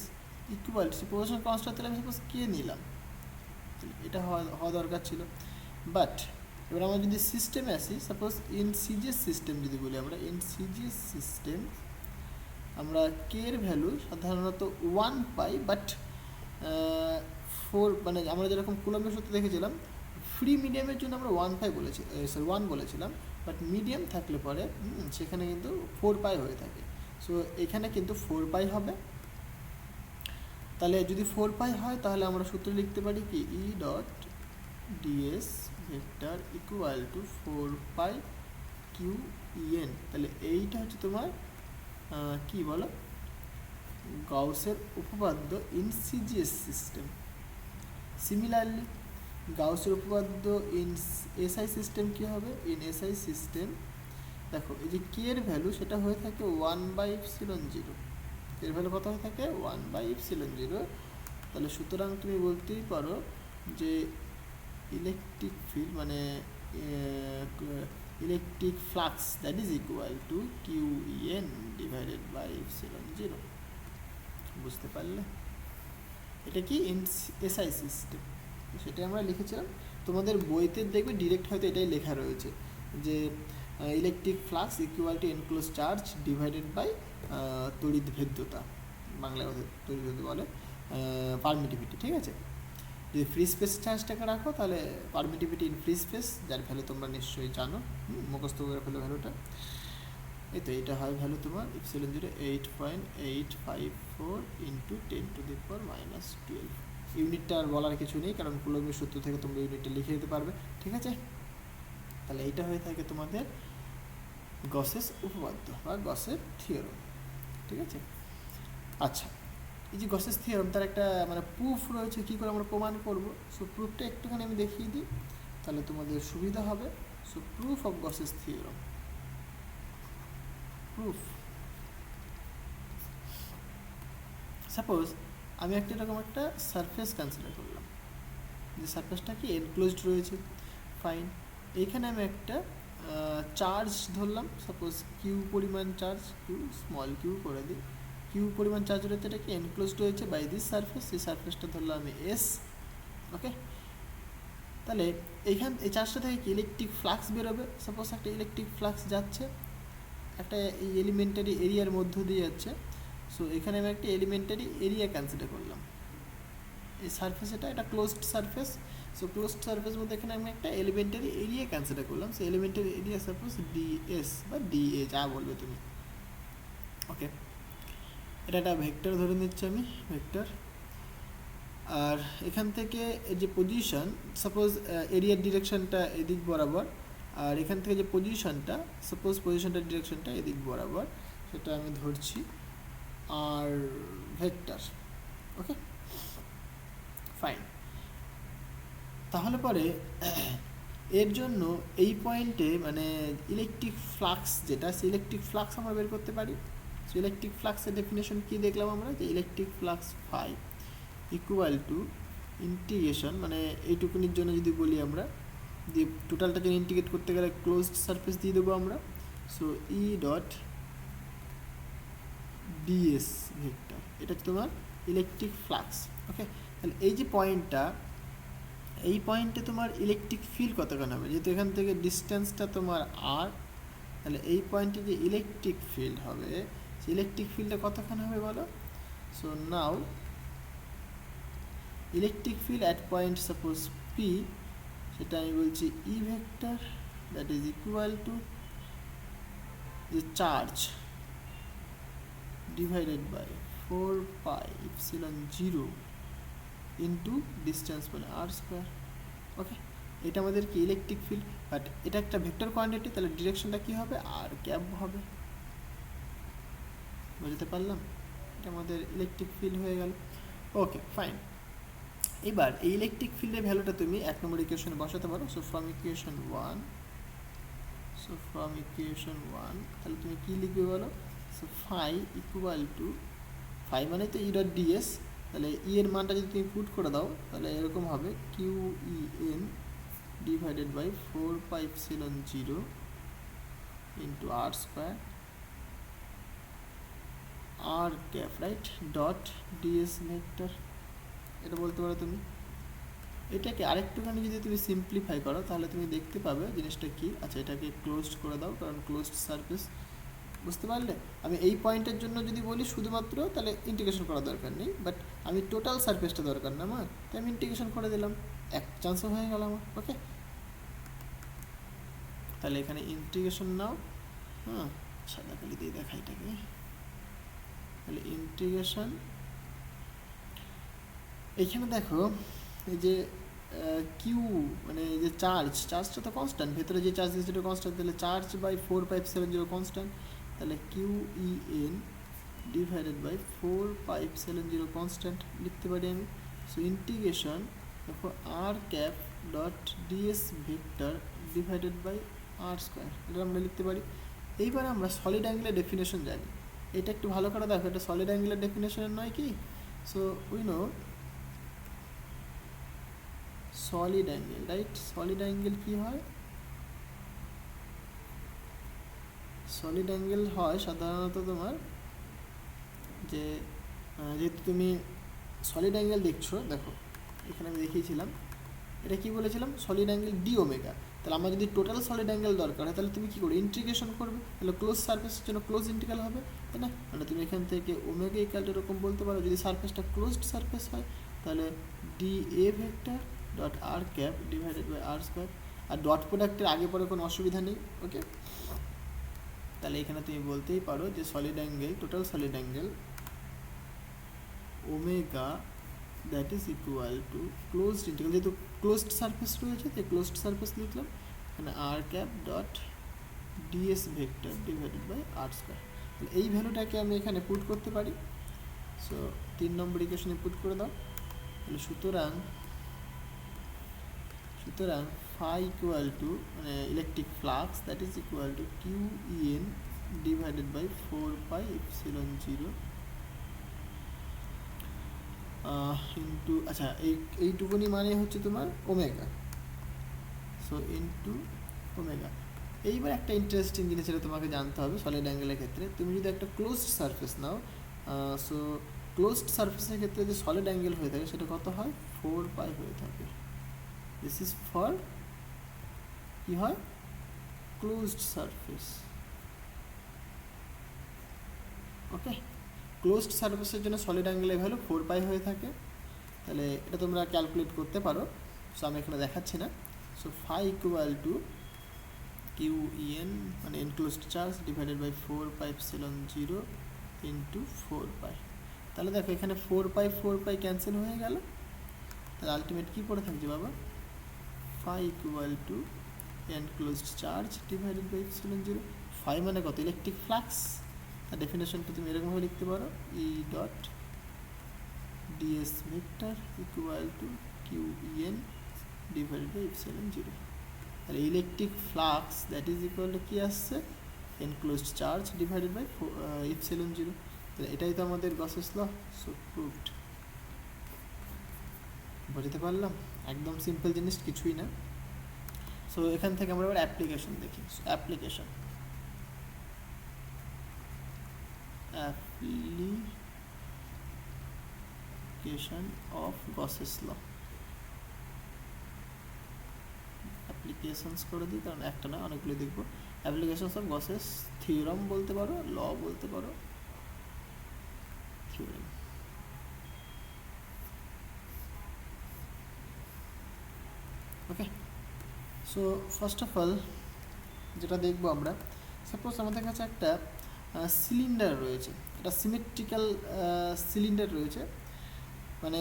equal two proportional constant তুলে আমি সাপোজ কে নিলাম, এটা হওয়া দরকার ছিল। বাট এবার আমরা যদি সিস্টেমে আসি, সাপোজ ইন সিজিএস সিস্টেম যদি বলি, আমরা ইন সিজিএস সিস্টেম আমরা কে এর ভ্যালু সাধারণত 1 পাই, বাট 4, মানে আমরা যেরকম কুলম্বের সূত্রে দেখেছিলাম ফ্রি মিডিয়ামের জন্য আমরা 1 পাই বলেছি, 1 বলেছিলাম, বাট মিডিয়াম থাকলে পরে সেখানে কিন্তু 4 পাই হয়ে থাকে। সো এখানে কিন্তু 4 পাই হবে। তাহলে যদি 4 পাই হয় তাহলে আমরা সূত্র লিখতে পারি কি, E dot DS vector equal to 4 pi Q EN. তাহলে এইটা হচ্ছে তোমার কি বলো, গাউসের উপপাদ্য ইন সিজিএস সিস্টেম। সিমিলারলি গাউসের উপপাদ্য ইন এসআই সিস্টেম কী হবে? ইন এসআই সিস্টেম দেখো এই যে কে এর ভ্যালু সেটা হয়ে থাকে 1/ε0, এর ভ্যালু কত হয়ে থাকে? 1/ε0। তাহলে সুতরাং তুমি বলতেই পারো যে ইলেকট্রিক ফিল্ড মানে electric flux that is equal to Q E N divided by ε0। বুঝতে পারলে? এটা কি ইন এসআই সিস্টেম, সেটাই আমরা লিখেছিলাম। তোমাদের বইতে দেখবে ডিরেক্ট হয়তো এটাই লেখা রয়েছে যে electric flux equal to enclose charge divided by তড়িৎ ভেদ্যতা, বাংলায় তড়িৎ ভেদ্যতা বলে পারমিটিভিটি। ঠিক আছে, যদি ফ্রি স্পেস চার্জটাকে রাখো তাহলে পারমিটিভিটি ইন ফ্রি স্পেস, যার ভ্যালু তোমরা নিশ্চয়ই জানো, মুখস্থ করে ফেলো ভ্যালুটা। এই তো এটা হয় ভ্যালু তোমার ε0 8.854 ইন্টু 10⁻⁻12। ইউনিটটা আর বলার কিছু নেই, কারণ কুলম্বের সূত্র থেকে তোমরা ইউনিটটা লিখে দিতে পারবে। ঠিক আছে, তাহলে এইটা হয়ে থাকে তোমাদের গসেস উপপাদ্য বা গসের থিওরাম। ঠিক আছে, আচ্ছা, এই যে গসেস থিওরাম তার একটা মানে প্রুফ রয়েছে, কী করে আমরা প্রমাণ করব। সো প্রুফটা একটুখানি আমি দেখিয়ে দিই, তাহলে তোমাদের সুবিধা হবে। So proof of Gauss's theorem. Proof, suppose আমি একটা এরকম একটা সারফেস কনসিডার করলাম, যে সারফেসটা কি এনক্লোজড রয়েছে, ফাইন। এইখানে আমি একটা চার্জ ধরলাম, সাপোজ কিউ পরিমাণ চার্জ, কিউ স্মল কিউ করে দিই, কিউ পরিমাণ চার্জ রয়েছে, এটা কি এনক্লোজড রয়েছে বাই দিস সারফেস, এই সারফেসটা ধরলাম আমি এস। ওকে, তাহলে এইখান এই চার্জটা থেকে কি ইলেকট্রিক ফ্লাক্স বেরোবে। সাপোজ একটা ইলেকট্রিক ফ্লাক্স যাচ্ছে একটা এই এলিমেন্টারি এরিয়ার মধ্য দিয়ে যাচ্ছে। সো এখানে আমি একটা এলিমেন্টারি এরিয়া কনসিডার করলাম, এই সারফেস এটা closed surface. So closed surface মধ্যে এখানে আমি একটা এলিমেন্টারি এরিয়া কনসিডার করলাম। So elementary area suppose DS বা ডিএ যা বলবে তুমি। ওকে, এটা একটা ভেক্টর ধরে নিচ্ছি আমি, ভেক্টর। আর এখান থেকে যে পজিশন, সাপোজ এরিয়ার ডিরেকশনটা এদিক বরাবর, আর এখান থেকে যে পজিশনটা, সাপোজ পজিশনটার ডিরেকশনটা এদিক বরাবর, সেটা আমি ধরছি আর ভেক্টর। ওকে, ফাইন। তাহলে পরে এর জন্য এই পয়েন্টে মানে ইলেকট্রিক ফ্লাক্স যেটা, সেই ইলেকট্রিক ফ্লাক্স আমরা বের করতে পারি। সো ইলেকট্রিক ফ্লাক্সের ডেফিনেশন কী দেখলাম আমরা, যে electric flux phi equal to integration, মানে এইটুকুনির জন্য যদি বলি আমরা, দিয়ে টোটালটা যদি ইন্টিগ্রেট করতে গেলে ক্লোজড সারফেস দিয়ে দেবো আমরা। So E dot DS vector, এটা তোমার ইলেকট্রিক ফ্লাক্স। ওকে, তাহলে এই যে পয়েন্টটা, এই পয়েন্টে তোমার ইলেকট্রিক ফিল্ড কতখানি হবে, যেহেতু এখান থেকে ডিস্টেন্সটা তোমার আর, তাহলে এই পয়েন্টে যে ইলেকট্রিক ফিল্ড হবে সেই ইলেকট্রিক ফিল্ডটা কতখানি হবে বলো। So now electric field at point suppose P, সেটা আমি বলছি E vector that is equal to যে charge divided by 4πε0 into distance মানে আর স্কোয়ার। ওকে, এটা আমাদের কি ইলেকট্রিক ফিল্ড, বাট এটা একটা ভেক্টর কোয়ান্টিটি, তাহলে ডিরেকশনটা কি হবে, আর ক্যাপ হবে। বুঝতে পারলাম, এটা আমাদের ইলেকট্রিক ফিল্ড হয়ে গেল। ওকে ফাইন, এবার এই ইলেকট্রিক ফিল্ডের ভ্যালুটা তুমি 1 নম্বর ইকুয়েশনে বসাতে পারো। সো ফ্রম ইকুয়েশন 1, তাহলে তুমি কি লিখবে বলো। So phi equal to, phi মানে তো ই ডট ডিএস, তাহলে ই এর মানটা যদি তুমি পুট করে দাও তাহলে এরকম হবে Q E N divided by 4πε0 into r square r cap, right, dot DS vector, এটা বলতে পারো তুমি। এটাকে আরেকটুখানি যদি তুমি সিম্পলিফাই করো তাহলে তুমি দেখতে পাবে জিনিসটা কি। আচ্ছা, এটাকে ক্লোজড করে দাও, কারণ ক্লোজড সারফেস, বুঝতে পারলে। আমি এই পয়েন্টের জন্য যদি বলি শুধুমাত্র, তাহলে ইন্টিগ্রেশন করার দরকার নেই, বাট আমি টোটাল সারফেসটা দরকার না আমার, তাই আমি ইন্টিগ্রেশন করে দিলাম, এক চান্সও হয়ে গেল আমার। ওকে, তাহলে এখানে ইন্টিগ্রেশন নাও, হ্যাঁ সাদা কালি দিয়ে দেখা এটাকে, তাহলে ইন্টিগ্রেশন, এইখানে দেখো এই যে কিউ মানে যে চার্জটা তো কনস্ট্যান্ট, ভেতরে যে চার্জ আছে সেটা কনস্ট্যান্ট, তাহলে চার্জ বাই 4πε0 কনস্ট্যান্ট, তাহলে Q E N divided by 4πε0 constant লিখতে পারি আমি। সো ইন্টিগ্রেশন দেখো r cap dot DS vector divided by R square, এটা আমরা লিখতে পারি। এইবার আমরা সলিড অ্যাঙ্গেলের ডেফিনেশন জানি, এটা একটু ভালো করে দেখো, এটা সলিড অ্যাঙ্গেলের ডেফিনেশন নয় কি। So we know solid angle, right, solid angle কি হয়, সলিড অ্যাঙ্গেল হয় সাধারণত তোমার যে যেহেতু তুমি সলিড অ্যাঙ্গেল দেখছো, দেখো এখানে আমি দেখিয়েছিলাম, এটা কি বলেছিলাম, সলিড অ্যাঙ্গেল ডি ওমেগা। তাহলে আমার যদি টোটাল সলিড অ্যাঙ্গেল দরকার হয় তাহলে তুমি কী করবে, ইন্টিগ্রেশন করবে, তাহলে ক্লোজ সারফেসের জন্য ক্লোজ ইন্টিগ্রাল হবে, তাই না। মানে তুমি এখান থেকে ওমেগা ইকাল এরকম বলতে পারো, যদি সারফেসটা ক্লোজড সারফেস হয় তাহলে D A vector dot R cap divided by R square, আর ডট প্রোডাক্টের আগে পরে কোনো অসুবিধা নেই। ওকে, তাহলে এখানে তুমি বলতেই পারো যে solid angle, total solid angle omega that is equal to closed integral, যেহেতু ক্লোজড সারফেস রয়েছে তাই ক্লোজড সারফেস লিখলাম, এখানে r cap dot DS vector divided by R square. তাহলে এই ভ্যালুটাকে আমি এখানে পুট করতে পারি। সো 3 নম্বর ইকুয়েশনে পুট করে দাও, তাহলে সুতরাং ফাই ইকুয়াল টু মানে electric flux that is equal to Q E N divided by 4πε0 into, আচ্ছা এইটুকুনি মানে হচ্ছে তোমার ওমেগা, সো ইন্টু ওমেগা। এইবার একটা ইন্টারেস্টিং জিনিস যেটা তোমাকে জানতে হবে সলিড অ্যাঙ্গেলের ক্ষেত্রে, তুমি যদি একটা ক্লোজড সারফেস নাও, সো ক্লোজড সারফেসের ক্ষেত্রে যে সলিড অ্যাঙ্গেল হয়ে থাকে সেটা কত হয়, 4π হয়ে থাকে। দিস ইজ ফর কি হয়, ক্লোজড সারফেস। ওকে, ক্লোজড সারফেসের জন্য সলিড অ্যাঙ্গেলের ভ্যালু 4π হয়ে থাকে, তাহলে এটা তোমরা ক্যালকুলেট করতে পারো। সো আমি এখানে দেখাচ্ছি না। So phi equal to Q E N মানে enclosed charge divided by 4πε0 into 4π। তাহলে দেখো এখানে 4π ক্যান্সেল হয়ে গেল, তাহলে আলটিমেট কী পড়ে থাকছে বাবা, phi equal to enclosed charge divided by ε0। Phi মানে কত, ইলেকট্রিক ফ্লাক্স, তার ডেফিনেশনটা তুমি এরকমভাবে লিখতে পারো, E dot DS vector equal to Q E N divided by ε0। তাহলে electric flux that is equal to কী আসছে, এনক্লোজড চার্জ ডিভাইডেড বাই ε0। তাহলে এটাই তো আমাদের গসেস ল। সো প্রুভড, বুঝতে পারলাম, একদম সিম্পল জিনিস, কিছুই না। সো এখান থেকে আমরা এবার অ্যাপ্লিকেশন দেখি। Application of Gauss's law. Applications করে দিই, কারণ একটা না অনেকগুলো দেখবো। অ্যাপ্লিকেশনস অফ গসেস থিওরাম বলতে পারো, ল বলতে পারো, theorem. Okay, so first of all যেটা দেখবো আমরা, সাপোজ আমাদের কাছে একটা সিলিন্ডার রয়েছে, এটা সিমেট্রিক্যাল সিলিন্ডার রয়েছে, মানে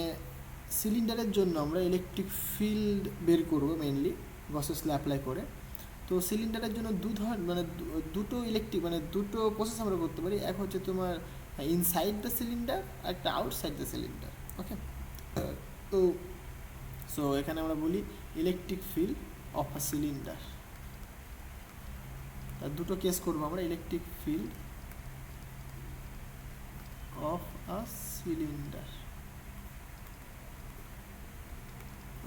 সিলিন্ডারের জন্য আমরা ইলেকট্রিক ফিল্ড বের করবো মেনলি গসেস ল অ্যাপ্লাই করে। তো সিলিন্ডারের জন্য দুটো ইলেকট্রিক মানে দুটো প্রসেস আমরা করতে পারি। এক হচ্ছে তোমার ইনসাইড দ্য সিলিন্ডার, একটা আউটসাইড দ্য সিলিন্ডার। ওকে, তো সো এখানে আমরা বলি electric field of a cylinder. তার দুটো কেস করবো আমরা, electric field of a cylinder.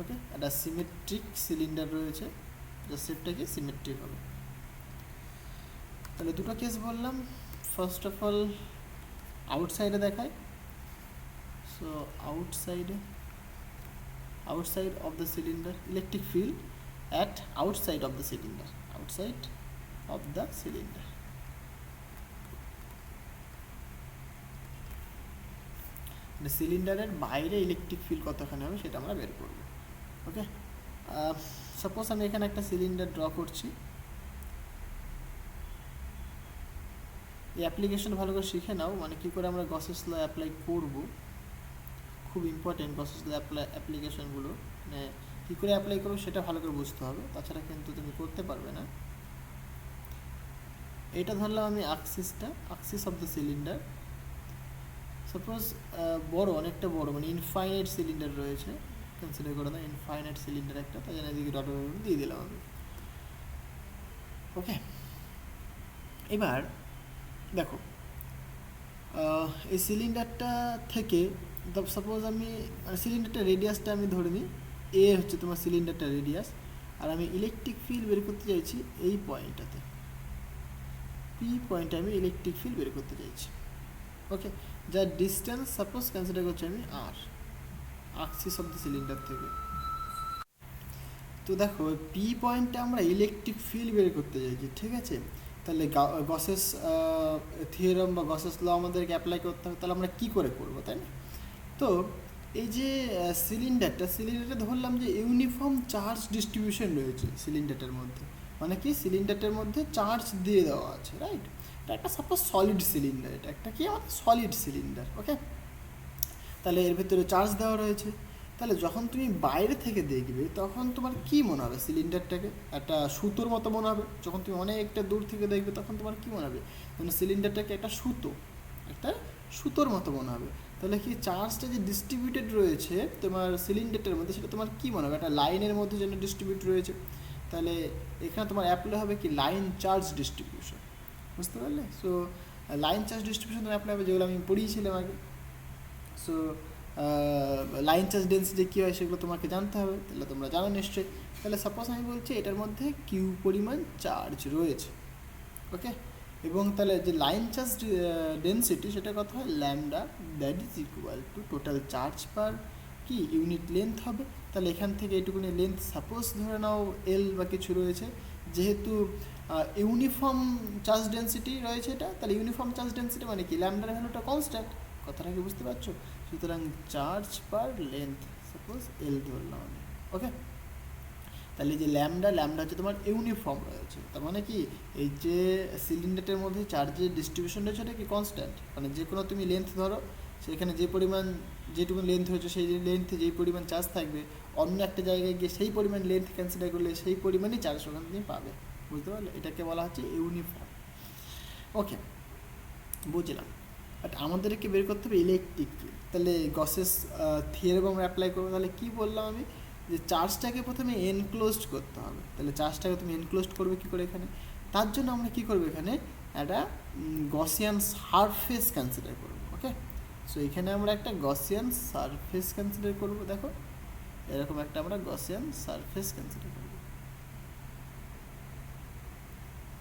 Okay, একটা সিমেট্রিক সিলিন্ডার রয়েছে, যার শেপটা কি সিমেট্রিক হবে। তাহলে দুটো কেস বললাম। ফার্স্ট অফ অল আউটসাইডে দেখায়, so outside of the cylinder, electric field at outside of the cylinder, outside of the cylinder. মানে সিলিন্ডারের বাইরে ইলেকট্রিক ফিল্ড কতখানি হবে সেটা আমরা বের করব। ওকে, সাপোজ আমি এখানে একটা সিলিন্ডার ড্র করছি। এই অ্যাপ্লিকেশন ভালো করে শিখে নাও, মানে কী করে আমরা গসেস ল অ্যাপ্লাই করব, খুব ইম্পর্টেন্ট গসেস ল অ্যাপ্লিকেশনগুলো, মানে কী করে অ্যাপ্লাই করবো সেটা ভালো করে বুঝতে হবে, তাছাড়া কিন্তু তুমি করতে পারবে না। এটা ধরলাম আমি axis of the cylinder. Suppose বড়, অনেকটা বড়, মানে ইনফাইনাইট সিলিন্ডার রয়েছে, কনসিডার করে দাও ইনফাইনাইট সিলিন্ডার একটা, তাই জন্য এদিকে ডট দিয়ে দিলাম আমি। ওকে, এবার দেখো এই সিলিন্ডারটা থেকে সাপোজ আমি সিলিন্ডারটা রেডিয়াসটা আমি ধরে নিই, এ হচ্ছে তোমার সিলিন্ডারটা রেডিয়াস, আর আমি ইলেকট্রিক ফিল্ড বের করতে চাইছি এই পয়েন্টটাতে, পি পয়েন্টে আমি ইলেকট্রিক ফিল্ড বের করতে চাইছি। ওকে, যার ডিস্টেন্স সাপোজ কনসিডার করছি আমি আর, অ্যাক্সিস অফ দ্য সিলিন্ডার থেকে। তো দেখো পি পয়েন্টে আমরা ইলেকট্রিক ফিল্ড বের করতে চাইছি, ঠিক আছে। তাহলে গসেস থিওরাম বা গসেস ল আমাদেরকে অ্যাপ্লাই করতে হবে, তাহলে আমরা কী করে করবো, তাই না? তো এই যে সিলিন্ডারটা ধরলাম যে ইউনিফর্ম চার্জ ডিস্ট্রিবিউশন রয়েছে সিলিন্ডারটার মধ্যে, মানে কি সিলিন্ডারটার মধ্যে চার্জ দিয়ে দেওয়া আছে, রাইট। এটা একটা সাপোজ সলিড সিলিন্ডার, এটা একটা কি আমাদের সলিড সিলিন্ডার। ওকে, তাহলে এর ভিতরে চার্জ দেওয়া রয়েছে। তাহলে যখন তুমি বাইরে থেকে দেখবে তখন তোমার কি মনে হবে, সিলিন্ডারটাকে একটা সুতোর মতো মনে হবে। যখন তুমি অনেকটা দূর থেকে দেখবে তখন তোমার কি মনে হবে, মানে সিলিন্ডারটাকে একটা সুতোর মতো মনে হবে। তাহলে কি চার্জটা যে ডিস্ট্রিবিউটেড রয়েছে তোমার সিলিন্ডারটার মধ্যে, সেটা তোমার কি মনে হবে, একটা লাইনের মধ্যে যেন ডিস্ট্রিবিউট রয়েছে। তাহলে এখানে তোমার অ্যাপ্লাই হবে কি লাইন চার্জ ডিস্ট্রিবিউশন, বুঝতে পারলে? সো লাইন চার্জ ডিস্ট্রিবিউশন তোমার অ্যাপ্লাই হবে, যেগুলো আমি পড়িয়েছিলাম আগে। সো লাইন চার্জ ডেন্সিটি কী হয় সেগুলো তোমাকে জানতে হবে, তাহলে তোমরা জানো নিশ্চয়ই। তাহলে সাপোজ আমি বলছি এটার মধ্যে কিউ পরিমাণ চার্জ রয়েছে। ওকে, এবং তাহলে যে লাইন চার্জ ডেন্সিটি সেটা কত হয়, lambda, that is equal to total charge পার কি ইউনিট লেন্থ হবে। তাহলে এখান থেকে এটুকুনি লেন্থ সাপোজ ধরে নাও এল বা কিছু রয়েছে, যেহেতু ইউনিফর্ম চার্জ ডেন্সিটি রয়েছে এটা, তাহলে ইউনিফর্ম চার্জ ডেন্সিটি মানে কি ল্যামডার ভ্যালুটা কনস্ট্যান্ট, কথাটা কি বুঝতে পারছো? সুতরাং চার্জ পার লেন্থ সাপোজ এল ধরলাম আমি। ওকে, তাহলে যে ল্যামডা হচ্ছে তোমার ইউনিফর্ম রয়েছে, তার মানে কি এই যে সিলিন্ডারের মধ্যে চার্জের ডিস্ট্রিবিউশন রয়েছে এটা কি কনস্ট্যান্ট, মানে যে কোনো তুমি লেন্থ ধরো, সেখানে যে পরিমাণ যেটুকু লেন্থ হয়েছে সেই লেন্থে যেই পরিমাণ চার্জ থাকবে, অন্য একটা জায়গায় গিয়ে সেই পরিমাণ লেন্থ কনসিডার করলে সেই পরিমাণই চার্জ ওখানে তুমি পাবে, বুঝতে পারলে? এটাকে বলা হচ্ছে ইউনিফর্ম। ওকে, বুঝলাম। বাট আমাদেরকে বের করতে হবে ইলেকট্রিক ফিল্ড। তাহলে গসেস থিওরেম আমরা অ্যাপ্লাই করবো। তাহলে কী বললাম আমি, যে চার্জটাকে প্রথমে এনক্লোজড করতে হবে। তাহলে চার্জটাকে তুমি এনক্লোজড করবে কী করে এখানে, তার জন্য আমরা কী করবো, এখানে একটা গসিয়ান সারফেস কনসিডার করবো। ওকে, সো এখানে আমরা একটা গসিয়ান সারফেস কনসিডার করবো। দেখো এরকম একটা আমরা গসিয়ান সারফেস কনসিডার করবো।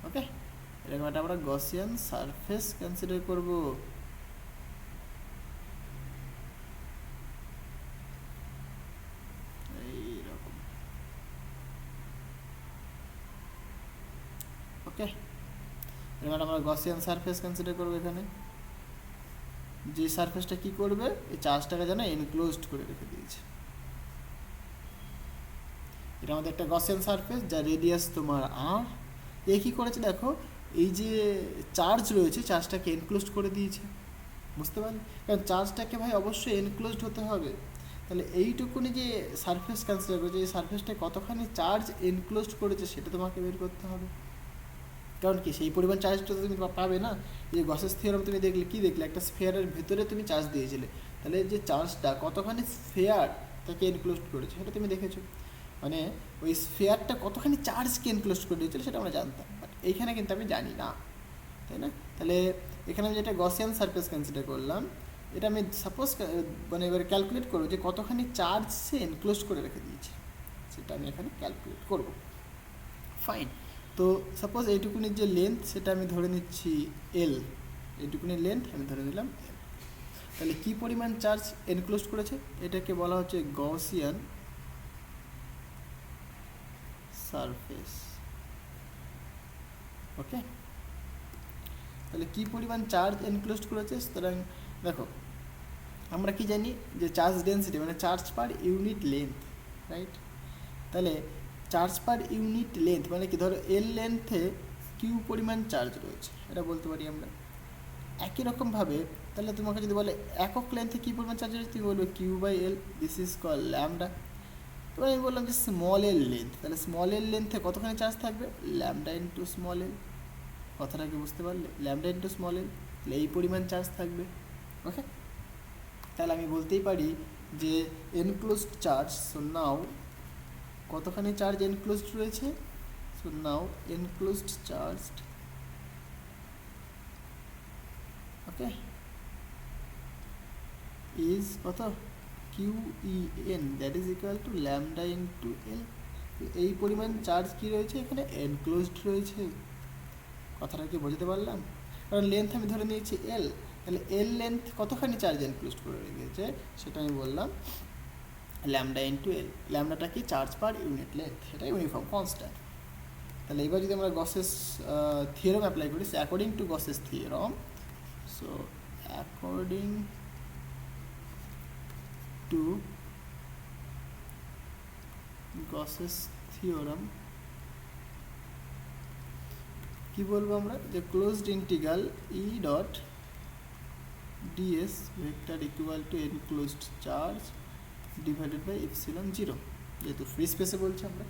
ওকে, এরকম একটা আমরা গসিয়ান সারফেস কনসিডার করবো। গসিয়ান সারফেস কনসিডার করবো এখানে, যে সারফেসটা কি করবে এই চার্জটাকে যেন এনক্লোজড করে রেখে দিয়েছে। এটা আমাদের একটা গসিয়ান সারফেস যার রেডিয়াস তোমার আর। এ কী করেছে দেখো, এই যে চার্জ রয়েছে চার্জটাকে এনক্লোজড করে দিয়েছে, বুঝতে পারলে? কারণ চার্জটাকে ভাই অবশ্যই এনক্লোজড হতে হবে। তাহলে এইটুকুনি যে সারফেস কনসিডার করেছে, এই সারফেসটা কতখানি চার্জ এনক্লোজড করেছে সেটা তোমাকে বের করতে হবে। কারণ কি সেই পরিমাণ চার্জটা তো তুমি পাবে না। যে গসেস থিওরাম তুমি দেখলে কি দেখলে, একটা স্ফিয়ারের ভেতরে তুমি চার্জ দিয়েছিলে, তাহলে যে চার্জটা কতখানি স্ফিয়ার তাকে এনক্লোজড করেছে সেটা তুমি দেখেছো। মানে ওই স্ফিয়ারটা কতখানি চার্জকে এনক্লোজড করে দিয়েছিল সেটা আমরা জানতাম, বাট এইখানে কিন্তু আমি জানি না, তাই না? তাহলে এখানে আমি যেটা গসিয়ান সারফেস কনসিডার করলাম, এটা আমি সাপোজ মানে এবার ক্যালকুলেট করবো যে কতখানি চার্জ সে এনক্লোজ করে রেখে দিয়েছে, সেটা আমি এখানে ক্যালকুলেট করব। ফাইন। তো সাপোজ এইটুকুনির যে লেন্থ সেটা আমি ধরে নিচ্ছি এল, এইটুকুনির লেন্থ আমি ধরে নিলাম এল। তাহলে কি পরিমাণ চার্জ এনক্লোজ করেছে, এটাকে বলা হচ্ছে গসিয়ান সারফেস। ওকে, তাহলে কি পরিমাণ চার্জ এনক্লোজ করেছে, সুতরাং দেখো আমরা কি জানি যে চার্জ ডেন্সিটি মানে charge per unit length, right? তাহলে চার্জ পার ইউনিট লেন্থ মানে কি, ধরো এল লেন্থে কিউ পরিমাণ চার্জ রয়েছে, এটা বলতে পারি আমরা। একই রকমভাবে তাহলে তোমাকে যদি বলে একক লেন্থে কী পরিমাণ চার্জ রয়েছে, তুমি বলবে Q by L, this is call lambda. এবার আমি বললাম যে স্মল এল লেন্থ, তাহলে স্মল এল লেন্থে কতখানি চার্জ থাকবে, ল্যামডা ইন্টু স্মল এল। কথাটা কি বুঝতে পারলে? ল্যামডা ইন্টু স্মল এল, তাহলে এই পরিমাণ চার্জ থাকবে। ওকে, তাহলে আমি বলতেই পারি যে এনক্লোজড চার্জ, সো নাও কতখানি চার্জ এনক্লোজড রয়েছে, so now enclosed charged, okay, is কত, Q E N, that is equal to lambda into L. এই পরিমাণ চার্জ কি রয়েছে এখানে, এনক্লোজড রয়েছে। কথাটা কি বোঝাতে পারলাম? কারণ লেন্থ আমি ধরে নিয়েছি এল, তাহলে এল লেন্থ কতখানি চার্জ এনক্লোজড করে রেখেছে সেটা আমি বললাম ল্যামডা ইন্টু এল। ল্যামডাটা কি, চার্জ পার ইউনিট লেন্থ, সেটা ইউনিফর্ম কনস্ট্যান্ট। তাহলে এবার যদি আমরা গসেস থিওরাম অ্যাপ্লাই করি, according to Gauss's theorem, so according to Gauss's theorem কি বলবো আমরা, যে closed integral E dot DS vector equal to enclosed charge divided by epsilon zero, যেহেতু ফ্রি স্পেসে বলছি আমরা।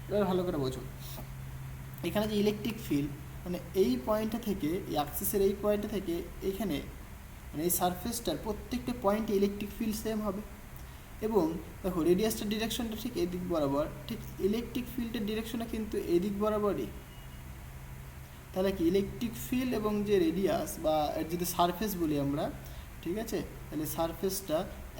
এবার ভালো করে বোঝো, এখানে যে ইলেকট্রিক ফিল্ড মানে এই পয়েন্টটা থেকে, এই অ্যাক্সিসের এই পয়েন্টটা থেকে এইখানে মানে এই সারফেসটার প্রত্যেকটা পয়েন্টে ইলেকট্রিক ফিল্ড সেম হবে। এবং দেখো রেডিয়াসটার ডিরেকশনটা ঠিক এই দিক বরাবর, ঠিক ইলেকট্রিক ফিল্ডের ডিরেকশনটা কিন্তু এই দিক বরাবরই। তাহলে কি ইলেকট্রিক ফিল্ড এবং যে রেডিয়াস বা এর যদি সারফেস বলি আমরা, ঠিক আছে, তাহলে সারফেসটা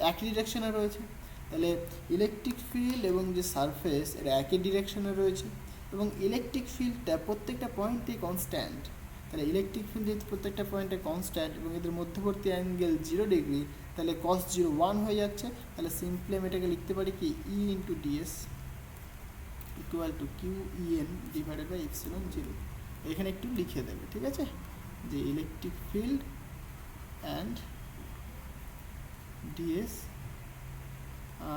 একই ডিরেকশনে রয়েছে। তাহলে ইলেকট্রিক ফিল্ড এবং যে সারফেস এর একই ডিরেকশনে রয়েছে, এবং ইলেকট্রিক ফিল্ডটা প্রত্যেকটা পয়েন্টেই কনস্ট্যান্ট। তাহলে ইলেকট্রিক ফিল্ড যেহেতু প্রত্যেকটা পয়েন্টে কনস্ট্যান্ট এবং এদের মধ্যবর্তী অ্যাঙ্গেল 0 ডিগ্রি, তাহলে cos 0 1 হয়ে যাচ্ছে। তাহলে সিম্পলি আমি এটাকে লিখতে পারি কি, E into DS equal to Q E N divided by epsilon zero. এখানে একটু লিখে দেবে, ঠিক আছে, যে electric field and DS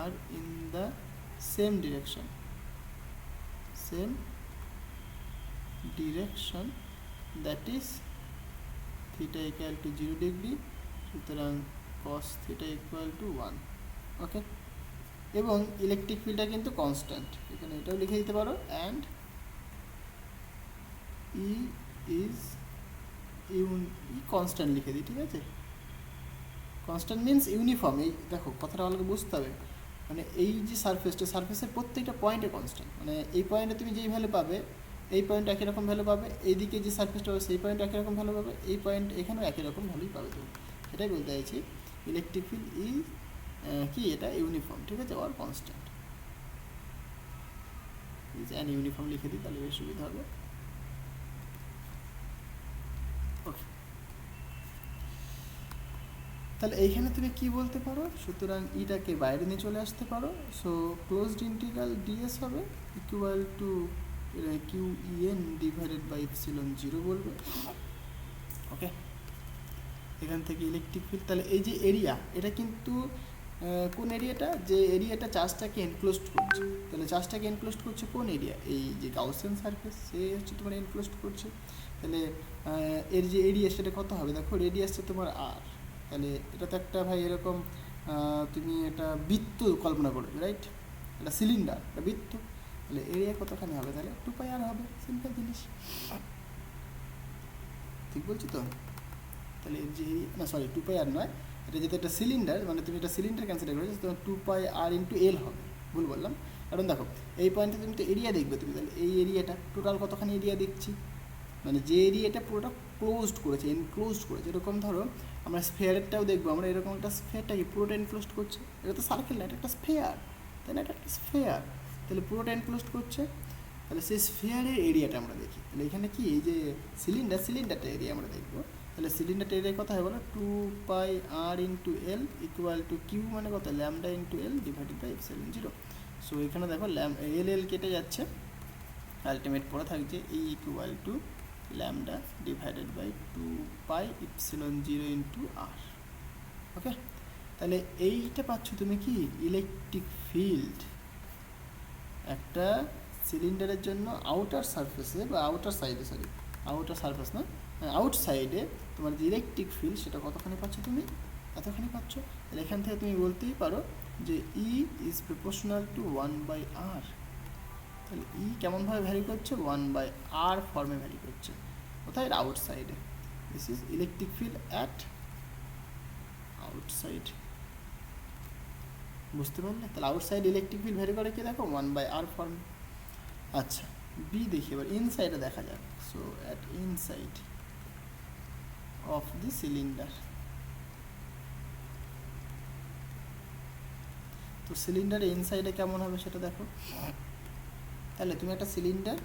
r in the same direction, that is theta equal to 0 degree, সুতরাং cos theta equal to 1। Okay, এবং ইলেকট্রিক ফিল্ডটা কিন্তু কনস্ট্যান্ট, এখানে এটাও লিখে দিতে পারো। অ্যান্ড ই ইজ কনস্ট্যান্ট লিখে দিই, ঠিক আছে। Constant means uniform. এই দেখো কথাটা ভালো করে বুঝতে হবে, মানে এই যে সারফেসটা, সারফেসের প্রত্যেকটা পয়েন্টে কনস্ট্যান্ট। মানে এই পয়েন্টে তুমি যেই ভ্যালু পাবে, এই পয়েন্ট একই রকম ভ্যালু পাবে, এইদিকে যে সারফেসটা হবে সেই পয়েন্ট একই রকম ভ্যালু পাবে, এই পয়েন্ট এখানেও একই রকম ভ্যালুই পাবে তুমি। সেটাই বলতে চাইছি, ইলেকট্রিক ফিল্ড ইজ কি, এটা ইউনিফর্ম, ঠিক আছে, or constant. Is an uniform লিখে দিই, তাহলে বেশ সুবিধা হবে। ওকে, তাহলে এইখানে তুমি কি বলতে পারো, সুতরাং ইটাকে বাইরে নিয়ে চলে আসতে পারো। সো ক্লোজড ইন্টিগ্রাল ডিএস হবে equal to Q E N divided by epsilon zero বলবে। ওকে, এখান থেকে ইলেকট্রিক ফিল্ড, তাহলে এই যে এরিয়া এটা কিন্তু কোন এরিয়াটা, যে এরিয়াটা চার্জটাকে এনক্লোজড করছে, তাহলে চার্জটাকে এনক্লোজড করছে কোন এরিয়া, এই যে গাউসিয়ান সারফেস সে হচ্ছে তোমার এনক্লোজড করছে। তাহলে এর যে এরিয়া সেটা কত হবে, দেখো রেডিয়াসটা তোমার আর, তাহলে এটা তো একটা ভাই এরকম তুমি এটা বৃত্ত কল্পনা করবে, রাইট, এটা সিলিন্ডার, এটা বৃত্ত, তাহলে এরিয়া কতখানি হবে, তাহলে 2πr হবে, সিম্পল জিনিস, ঠিক বলছি তো। তাহলে এর যে না সরি 2πr নয়, এটা যেহেতু একটা সিলিন্ডার, মানে তুমি এটা সিলিন্ডার কনসিডার করেছো, তোমার 2πr ইন্টু এল হবে, ভুল বললাম, কারণ দেখো এই পয়েন্টে তুমি তো এরিয়া দেখবে তুমি, তাহলে এই এরিয়াটা টোটাল কতখানি এরিয়া দেখছি, মানে যে এরিয়াটা পুরোটা ক্লোজড করেছে, এনক্লোজড করেছে, এরকম ধরো আমরা স্ফেয়ারেরটাও দেখবো, আমরা এরকম একটা স্ফেয়ারটাকে পুরোটা এনক্লোজড করছে, এটা তো সার্কেল না, এটা একটা স্ফেয়ার, তাই না, এটা একটা স্ফেয়ার, তাহলে পুরোটা এনক্লোজড করছে, তাহলে সেই স্ফেয়ারের এরিয়াটা আমরা দেখি, তাহলে এখানে কি এই যে সিলিন্ডারটা এরিয়া আমরা দেখবো, তাহলে সিলিন্ডারটা এরিয়া কত হয় বলো, 2πr into L equal to Q মানে কত, lambda into L divided by epsilon zero. So এখানে দেখো এল কেটে যাচ্ছে, আলটিমেট পড়ে থাকছে E equal to lambda divided by 2π epsilon zero into r. Okay, তাহলে এইটা পাচ্ছ তুমি কি ইলেকট্রিক ফিল্ড একটা সিলিন্ডারের জন্য আউটার সারফেসে বা আউটার সাইডে, সরি আউটার সারফেস না, আউটসাইডে তোমার যে ইলেকট্রিক ফিল্ড সেটা কতখানি পাচ্ছ তুমি, এতখানি পাচ্ছ। তাহলে এখান থেকে তুমি বলতেই পারো যে ই ইজ প্রপোর্শনাল টু 1/r, তাহলে ই কেমনভাবে ভ্যারি করছে, 1/r ফর্মে ভ্যারি করছে, কোথায়, আউটসাইডে, this is electric field at outside, বুঝতে পারলে। তাহলে আউটসাইড ইলেকট্রিক ফিল্ড ভ্যারি করে কি দেখো 1/r ফর্মে। আচ্ছা বি দেখি এবার, ইনসাইডে দেখা যাক, so at inside of the cylinder, তো সিলিন্ডারের ইনসাইডে কেমন হবে সেটা দেখো। তাহলে তুমি একটা সিলিন্ডার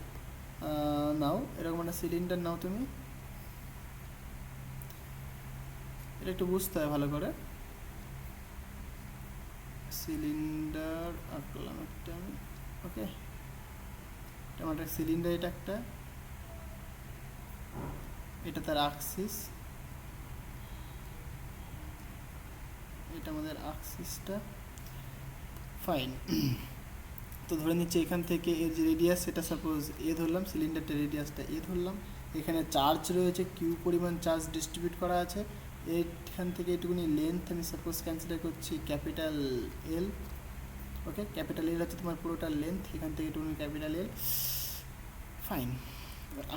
নাও, এরকম একটা সিলিন্ডার নাও তুমি, এটা একটু বুঝতে হয় ভালো করে, সিলিন্ডার আঁকলাম একটা আমি, ওকে, এটা আমার একটা সিলিন্ডার, এটা একটা, এটা তার অ্যাক্সিস, এটা আমাদের অ্যাক্সিসটা, ফাইন। তো ধরে নিচ্ছি এখান থেকে এর যে রেডিয়াস সেটা সাপোজ এ ধরলাম, সিলিন্ডারটা রেডিয়াসটা এ ধরলাম, এখানে চার্জ রয়েছে কিউ পরিমাণ চার্জ ডিস্ট্রিবিউট করা আছে, এখান থেকে এটুকুনি লেন্থ আমি সাপোজ কনসিডার করছি ক্যাপিটাল এল, ওকে, ক্যাপিটাল এল হচ্ছে তোমার পুরোটা লেন্থ, এখান থেকে এটুকুনি ক্যাপিটাল এল, ফাইন।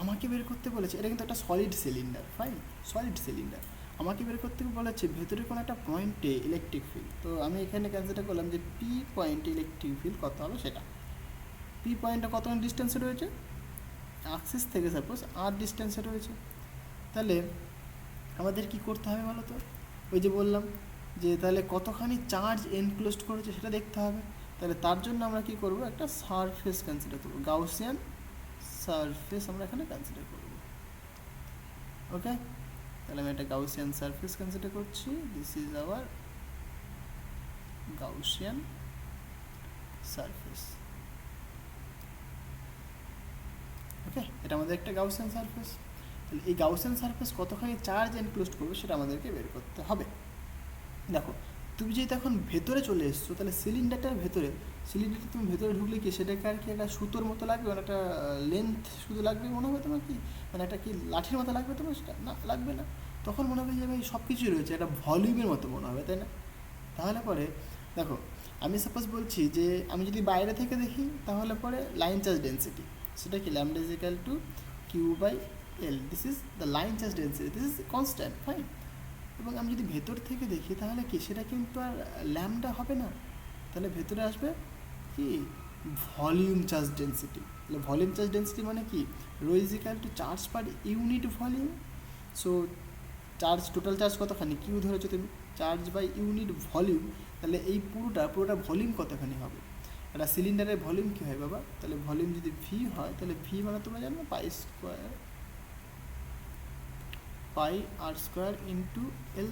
আমাকে বের করতে বলেছে, এটা কিন্তু একটা solid cylinder, fine, solid cylinder, আমাকে বের করতে বলেছে ভেতরে কোনো একটা পয়েন্টে ইলেকট্রিক ফিল্ড, তো আমি এখানে কনসিডার করলাম যে পি পয়েন্টে ইলেকট্রিক ফিল্ড কত হবে সেটা, পি পয়েন্টটা কত ডিস্টেন্সে রয়েছে, অ্যাক্সিস থেকে সাপোজ আর ডিস্টেন্সে রয়েছে, তাহলে আমাদের কি করতে হবে বলো তো, ওই যে বললাম যে তাহলে কতখানি চার্জ এনক্লোজড করেছে সেটা দেখতে হবে, তাহলে তার জন্য আমরা কি করব, একটা সারফেস কনসিডার করব, গাউসিয়ান সারফেস আমরা এখানে কনসিডার করব, ওকে, তাহলে আমি একটা গাউসিয়ান সারফেস কনসিডার করছি, this is our Gaussian surface, okay, এটা আমাদের একটা গাউসিয়ান সারফেস, তাহলে এই গাউসিয়ান সারফেস কতখানি চার্জ এনক্লোজড করবে সেটা আমাদেরকে বের করতে হবে। দেখো তুমি যেহেতু এখন ভেতরে চলে এসছো, তাহলে সিলিন্ডারটার ভেতরে, সিলিন্ডারটা তুমি ভেতরে ঢুকলে কি সেটাকে আর কি একটা সুতোর মতো লাগবে, মানে একটা লেন্থ শুধু লাগবে মনে হবে তোমার, কি মানে একটা কি লাঠির মতো লাগবে তোমার, সেটা না লাগবে না, তখন মনে হবে যে ভাই সব কিছুই রয়েছে, একটা ভলিউমের মতো মনে হবে, তাই না। তাহলে পরে দেখো আমি সাপোজ বলছি যে আমি যদি বাইরে থেকে দেখি তাহলে পরে লাইন চার্জ ডেন্সিটি, সেটা কি lambda is equal to Q by L, this is the line charge density, this is constant, fine. এবং আমি যদি ভেতর থেকে দেখি তাহলে কি সেটা কিন্তু আর ল্যামডা হবে না, তাহলে ভেতরে আসবে কি ভলিউম চার্জ ডেন্সিটি, তাহলে ভলিউম চার্জ ডেন্সিটি মানে কি, rho is equal to charge per unit volume, so charge total charge কতখানি কিউ ধরেছো তুমি, চার্জ বাই ইউনিট ভলিউম, তাহলে এই পুরোটা ভলিউম কতখানি হবে, একটা সিলিন্ডারের ভলিউম কী হয় বাবা, তাহলে ভলিউম যদি ভি হয় তাহলে ভি মানে তোমরা জানো পাই আর স্কোয়ার ইন্টু এল,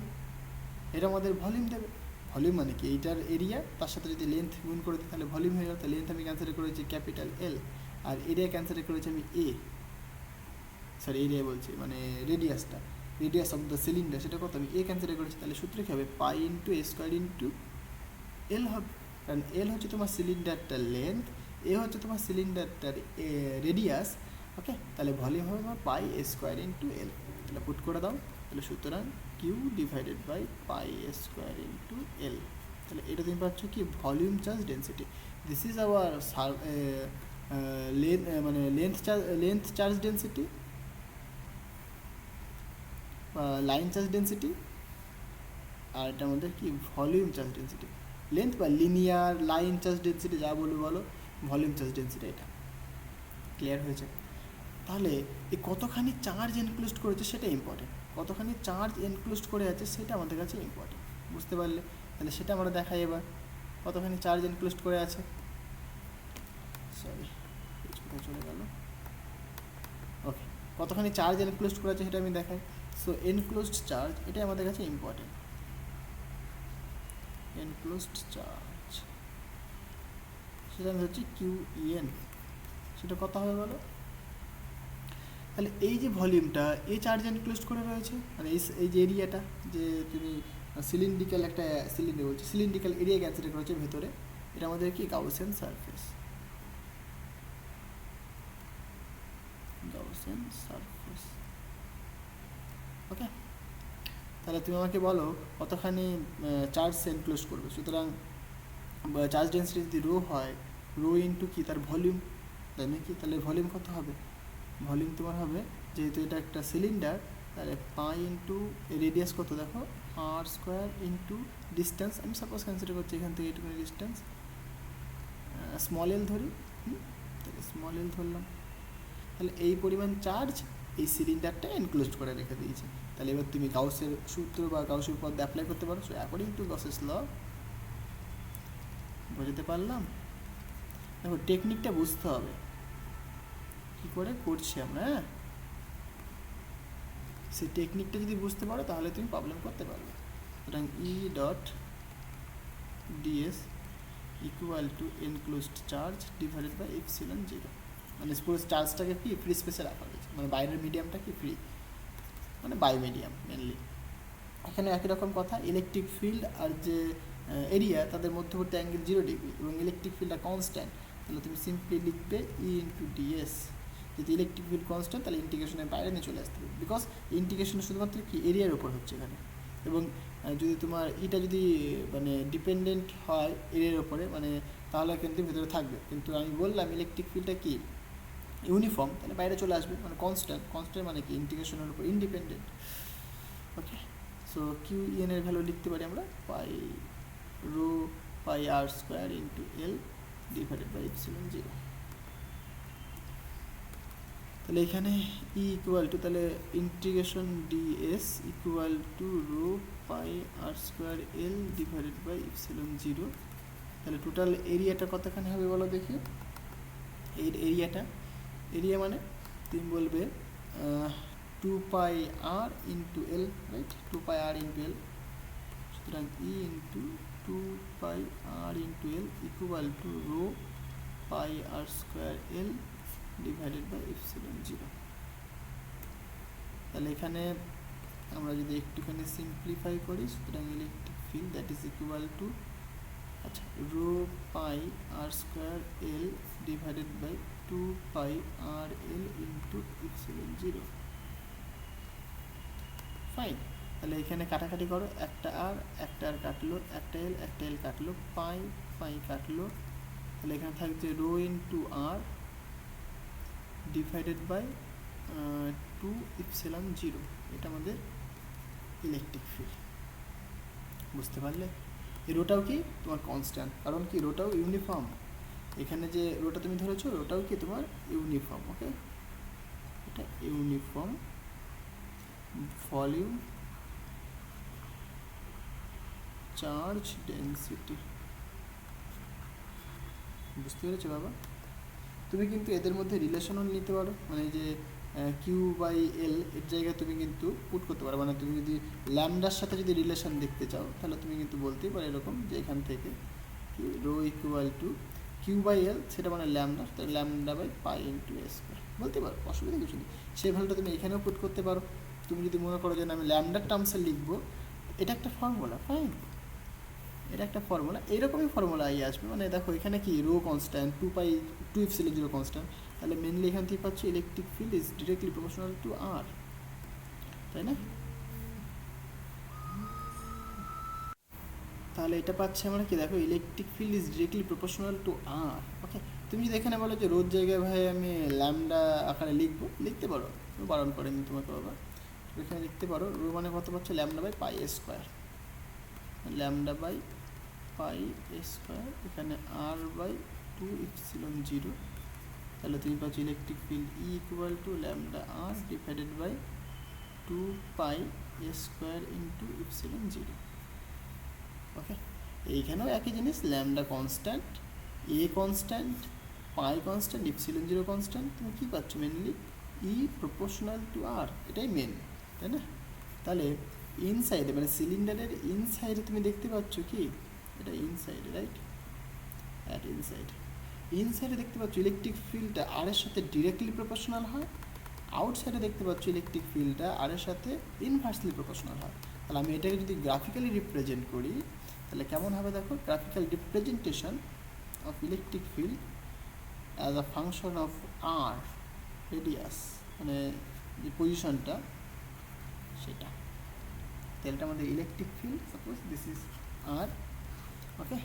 এটা আমাদের ভলিউম দেবে, ভলিউম মানে কি এইটার এরিয়া তার সাথে যদি লেন্থ গুণ করে দিই তাহলে ভলিউম হয়ে গেল, তাহলে লেন্থ আমি ক্যান্সেল করেছি ক্যাপিটাল এল, আর এরিয়া ক্যান্সেল করেছি আমি এ, সরি এরিয়া বলছি মানে রেডিয়াসটা, রেডিয়াস অফ দ্য সিলিন্ডার সেটা কত আমি এ কনসিডার করেছি, তাহলে সূত্র কী হবে পাই ইন্টু এ স্কোয়ার ইন্টু এল হবে, কারণ এল হচ্ছে তোমার সিলিন্ডারটার লেন্থ, এ হচ্ছে তোমার সিলিন্ডারটার রেডিয়াস। ওকে, তাহলে ভলিউম হবে তোমার পাই এ স্কোয়ার ইন্টু এল, তাহলে পুট করে দাও, তাহলে সুতরাং Q divided by pi A square into L, তাহলে এটা তুমি পাচ্ছ কি volume charge density. This is our মানে লেন্থ চার্জ ডেন্সিটি বা লাইন চার্জ ডেন্সিটি, আর এটা আমাদের কি ভলিউম চার্জ ডেন্সিটি। লেন্থ বা লিনিয়ার লাইন চার্জ ডেন্সিটি যা বলবে বলো, ভলিউম চার্জ ডেন্সিটি এটা। ক্লিয়ার হয়েছে? তাহলে এই কতখানি চার্জ এনক্লোজড করেছে সেটা ইম্পর্টেন্ট, কতখানি চার্জ এনক্লোজড করে আছে সেটা আমাদের কাছে ইম্পর্টেন্ট, বুঝতে পারলে? তাহলে সেটা আমরা দেখাই এবার, কতখানি চার্জ এনক্লোজড করে আছে। সরি, কোথায় চলে গেল? ওকে, কতখানি চার্জ এনক্লোজড করে আছে সেটা আমি দেখাই। সো এনক্লোজড চার্জ এটাই আমাদের কাছে ইম্পর্টেন্ট, এনক্লোজড চার্জ সেটা হচ্ছে কিউইএন, সেটা কত হবে বলো? তাহলে এই যে ভলিউমটা এই চার্জ এনক্লোজড করে রয়েছে, মানে এই যে এরিয়াটা, যে তুমি সিলিন্ড্রিক্যাল একটা সিলিন্ডার বলছি, সিলিন্ড্রিক্যাল এরিয়া কনসিডার করেছে ভেতরে, এটা আমাদের কি গাউসিয়ান সারফেস, গাউসিয়ান সারফেস। ওকে, তাহলে তুমি আমাকে বলো কতখানি চার্জ এনক্লোজ করবে। সুতরাং চার্জ ডেন্সিটি যদি রো হয়, রো ইন্টু কি তার ভলিউম, তাই নাকি? তাহলে ভলিউম কত হবে? ভলিউম তোমার হবে, যেহেতু এটা একটা সিলিন্ডার, তাহলে পাই ইন্টু রেডিয়াস কত দেখো আর স্কোয়ার ইন্টু ডিস্টেন্স, আমি সাপোজ কনসিডার করছি এখান থেকে এইটুকুনি ডিস্টেন্স, স্মল এল ধরি, তাহলে স্মল এল ধরলাম, তাহলে এই পরিমাণ চার্জ এই সিলিন্ডারটা এনক্লোজ করে রেখে দিয়েছে। তাহলে এবার তুমি গাউসের সূত্র বা গাউসের উপপাদ্য অ্যাপ্লাই করতে পারো। সো অ্যাকর্ডিং টু গাউসেস ল, বুঝতে পারলাম? দেখো টেকনিকটা বুঝতে হবে কী করে করছি আমরা, হ্যাঁ, সেই টেকনিকটা যদি বুঝতে পারো তাহলে তুমি প্রবলেম করতে পারবে। সুতরাং e dot DS equal to enclosed charge divided by epsilon zero, মানে পুরো চার্জটাকে কি ফ্রি স্পেসে রাখা হয়েছে, মানে বাইরের মিডিয়ামটা কি ফ্রি, মানে বাই মিডিয়াম মেনলি। এখানে একই রকম কথা, ইলেকট্রিক ফিল্ড আর যে এরিয়া তাদের মধ্যবর্তী অ্যাঙ্গেল 0 ডিগ্রি এবং ইলেকট্রিক ফিল্ডটা কনস্ট্যান্ট, তাহলে তুমি সিম্পলি লিখবে ই ইন্টু ডিএস। যদি ইলেকট্রিক ফিল্ড কনস্ট্যান্ট তাহলে ইন্টিগ্রেশনের বাইরে নিয়ে চলে আসতে হবে, বিকজ ইন্টিগ্রেশন শুধুমাত্র কি এরিয়ার উপর হচ্ছে এখানে, এবং যদি তোমার এটা যদি মানে ডিপেন্ডেন্ট হয় এরিয়ার উপরে, মানে তাহলে কিন্তু ভিতরে থাকবে, কিন্তু আমি বললাম ইলেকট্রিক ফিল্ডটা কি ইউনিফর্ম, তাহলে বাইরে চলে আসবে, মানে কনস্ট্যান্ট, কনস্ট্যান্ট মানে কি ইন্টিগ্রেশনের উপর independent. Okay, so q en এর ভ্যালু লিখতে পারি আমরা পাই rho pi r square into L divided by epsilon zero. তাহলে এখানে ই ইকুয়াল টু, তাহলে integration DS equal to rho pi r square L divided by epsilon zero. তাহলে total এরিয়াটা কতখানি হবে বলো দেখি? এর এরিয়া মানে তুমি বলবে 2 pi r into L, right? 2 pi r into L. সুতরাং E into 2 pi r into L equal to rho pi r square L divided by epsilon 0. তাহলে এখানে আমরা যদি একটুখানি সিম্পলিফাই করি, সুতরাং electric field that is equal to, আচ্ছা, rho pi r square L divided by 2 pi r L into epsilon 0. Fine. তাহলে এখানে কাটাকাটি করো, একটা আর কাটলো, একটা এল কাটলো, পাই কাটলো, তাহলে এখানে থাকছে rho into r divided by 2 epsilon 0, এটা আমাদের ইলেকট্রিক ফিল্ড। বুঝতে পারলে? এই রোটাও কি তোমার কনস্ট্যান্ট, কারণ কি রোটাও ইউনিফর্ম, এখানে যে রোটা তুমি ধরেছো রোটাও কি তোমার ইউনিফর্ম। ওকে, এটা ইউনিফর্ম ভলিউম চার্জ ডেন্সিটি। বুঝতে পেরেছো বাবা? তুমি কিন্তু এদের মধ্যে রিলেশনও নিতে পারো, মানে যে কিউ বাই এল এর জায়গায় তুমি কিন্তু পুট করতে পারো, মানে তুমি যদি ল্যামডার সাথে যদি রিলেশন দেখতে চাও তাহলে তুমি কিন্তু বলতেই পারো এরকম যে এখান থেকে কি rho equal to Q by l, সেটা মানে ল্যামডা, তাহলে lambda by pi into a square বলতে পারো, অসুবিধা কিছু নেই। সেই ভ্যালুটা তুমি এখানেও পুট করতে পারো, তুমি যদি মনে করো যে না আমি ল্যামডার টার্মসে লিখবো, এটা একটা ফর্মুলা, ফাইন, এটা একটা ফর্মুলা, এইরকমই ফর্মুলা আসবে। মানে দেখো এখানে কি রো কনস্ট্যান্ট, 2 epsilon 0 কনস্ট্যান্ট, তাহলে মেনলি এখান থেকে পাচ্ছি electric field is directly proportional to r, তাই না? তাহলে এটা পাচ্ছি আমরা কি, দেখো electric field is directly proportional to r. Okay, তুমি যদি এখানে বলো যে রোদ জায়গায় ভাই আমি ল্যামডা আকারে লিখবো, লিখতে পারো, বারণ করেনি তোমাকে বাবা, এখানে লিখতে পারো রো মানে কত পাচ্ছ, lambda by pi square, lambda by pi square, এখানে আর বাই 2 epsilon 0, তাহলে তুমি পাচ্ছ electric field e equal to lambda r divided by 2 pi square into epsilon 0। Okay, এইখানেও একই জিনিস, lambda constant, a constant, pi constant, epsilon 0 constant, তুমি কী পাচ্ছ mainly e proportional to r, এটাই মেন, তাই না? তাহলে ইনসাইডে মানে সিলিন্ডারের ইনসাইডে তুমি দেখতে পাচ্ছ কি, এটা ইনসাইডে, রাইট, অ্যাট ইনসাইডে দেখতে পাচ্ছ ইলেকট্রিক ফিল্ডটা আর এর সাথে ডিরেক্টলি প্রপোর্শনাল হয়, আউটসাইডে দেখতে পাচ্ছ ইলেকট্রিক ফিল্ডটা আর এর সাথে ইনভার্সলি প্রপোর্শনাল হয়। তাহলে আমি এটাকে যদি গ্রাফিক্যালি রিপ্রেজেন্ট করি তাহলে কেমন হবে দেখো, graphical representation of electric field as a function of r radius, মানে যে পজিশনটা সেটা, তাহলে এটা আমাদের electric field, suppose this is r. Okay,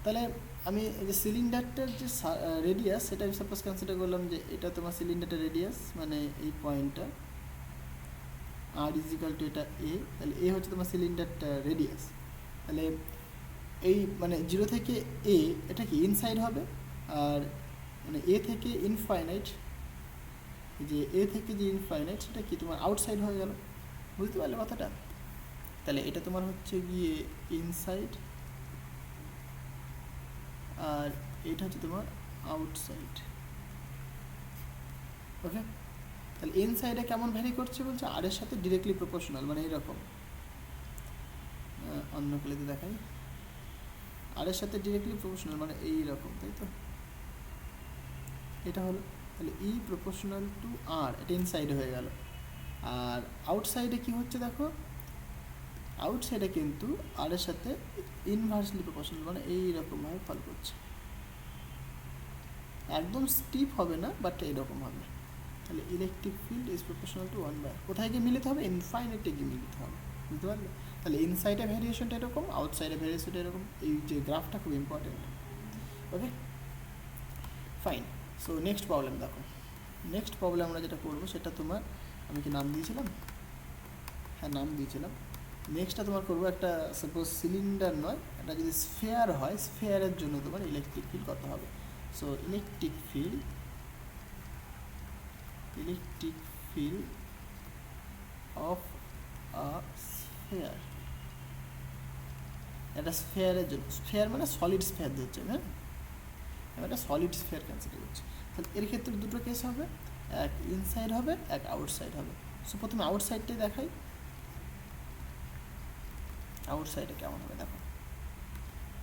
তাহলে আমি এই যে সিলিন্ডারটার যে রেডিয়াস সেটা আমি সাপোজ কনসিডার করলাম যে এটা তোমার সিলিন্ডারটার রেডিয়াস, মানে এই পয়েন্টটা আর ইজিক্যাল টু এটা এ, তাহলে এ হচ্ছে তোমার সিলিন্ডারটা রেডিয়াস। তাহলে এই মানে 0 থেকে এ এটা কি ইনসাইড হবে, আর মানে এ থেকে ইনফাইনাইট, যে এ থেকে যে ইনফাইনাইট সেটা কি তোমার আউটসাইড হয়ে গেল, বুঝতে পারলে কথাটা? তাহলে এটা তোমার হচ্ছে গিয়ে ইনসাইড, আর এটা হচ্ছে তোমার আউটসাইড। ওকে, তাহলে ইনসাইডে কেমন ভ্যারি করছে বলছে আর এর সাথে ডিরেক্টলি প্রপোর্শনাল, মানে এইরকম, অন্য প্লেতে দেখাই, আর এর সাথে ডিরেক্টলি প্রপোর্শনাল মানে এইরকম, তাই তো, এটা হলো। তাহলে ই প্রপোর্শনাল টু আর, এটা ইনসাইডে হয়ে গেল। আর আউটসাইডে কি হচ্ছে দেখো, আউটসাইডে কিন্তু আর এর সাথে ইনভার্সলি প্রপোর্শনাল, মানে এইরকমভাবে ফল করছে, একদম স্টিপ হবে না বাট এইরকম হবে। তাহলে electric field is proportional to 1/, কোথায় গিয়ে মিলিত হবে, ইনফাইনাইটে গিয়ে মিলিত হবে, বুঝতে পারলে? তাহলে ইনসাইডে ভ্যারিয়েশনটা এরকম, আউটসাইডে ভ্যারিয়েশনটা এরকম, এই যে গ্রাফটা খুব ইম্পর্টেন্ট। ওকে, ফাইন। সো নেক্সট প্রবলেম দেখো, নেক্সট প্রবলেম আমরা যেটা করবো সেটা তোমার, আমি কি নাম দিয়েছিলাম, হ্যাঁ নাম দিয়েছিলাম। নেক্সটটা তোমার করবো একটা, সাপোজ সিলিন্ডার নয়, এটা যদি স্ফেয়ার হয়, স্ফেয়ারের জন্য তোমার ইলেকট্রিক ফিল্ড কত হবে। So electric field of a sphere, এটা স্ফেয়ারের জন্য, স্ফেয়ার মানে সলিড স্ফেয়ার ধরছে, হ্যাঁ আমি একটা সলিড স্ফেয়ার কনসিডার করছি। তাহলে এর ক্ষেত্রে দুটো কেস হবে, এক ইনসাইড হবে, এক আউটসাইড হবে। সো প্রথমে আউটসাইডটাই দেখাই, আউটসাইডে কেমন হবে দেখো।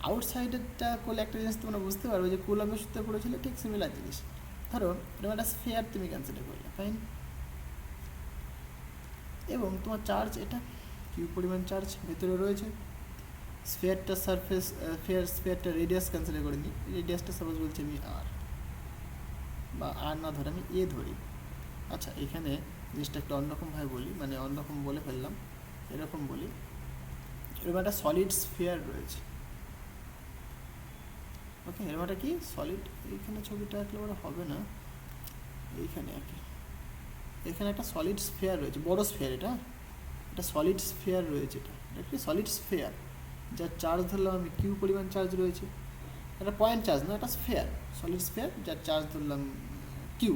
আউটসাইডেরটা করলে একটা জিনিস তোমরা বুঝতে পারবে, যে কুলম্বের সূত্রে পড়েছিল ঠিক সিমিলার জিনিস। ধরো এরকম একটা স্ফেয়ার তুমি কনসিডার করলে, ফাইন, এবং তোমার চার্জ এটা কিউ পরিমাণ চার্জ ভেতরে রয়েছে, স্ফেয়ারটা সারফেস, স্ফেয়ারটা রেডিয়াস কনসিডার করে নিই, রেডিয়াসটা সাপোজ বলছি আমি আর, বা আর না ধরে আমি এ ধরি। আচ্ছা, এখানে জিনিসটা একটু অন্যরকমভাবে বলি, মানে অন্যরকম বলে ফেললাম, এরকম বলি, এরকম একটা সলিড স্ফেয়ার রয়েছে। ওকে, এরকম একটা কি সলিড, এইখানে ছবিটা আঁকলে ওরা হবে না, এইখানে আঁকি, এখানে একটা সলিড স্ফেয়ার রয়েছে, বড় স্ফেয়ার, এটা একটা সলিড স্ফেয়ার রয়েছে, এটা একটি সলিড স্ফেয়ার, যার চার্জ ধরলাম আমি কিউ পরিমাণ চার্জ রয়েছে, এটা পয়েন্ট চার্জ না, এটা স্ফেয়ার, সলিড স্ফেয়ার যার চার্জ ধরলাম কিউ।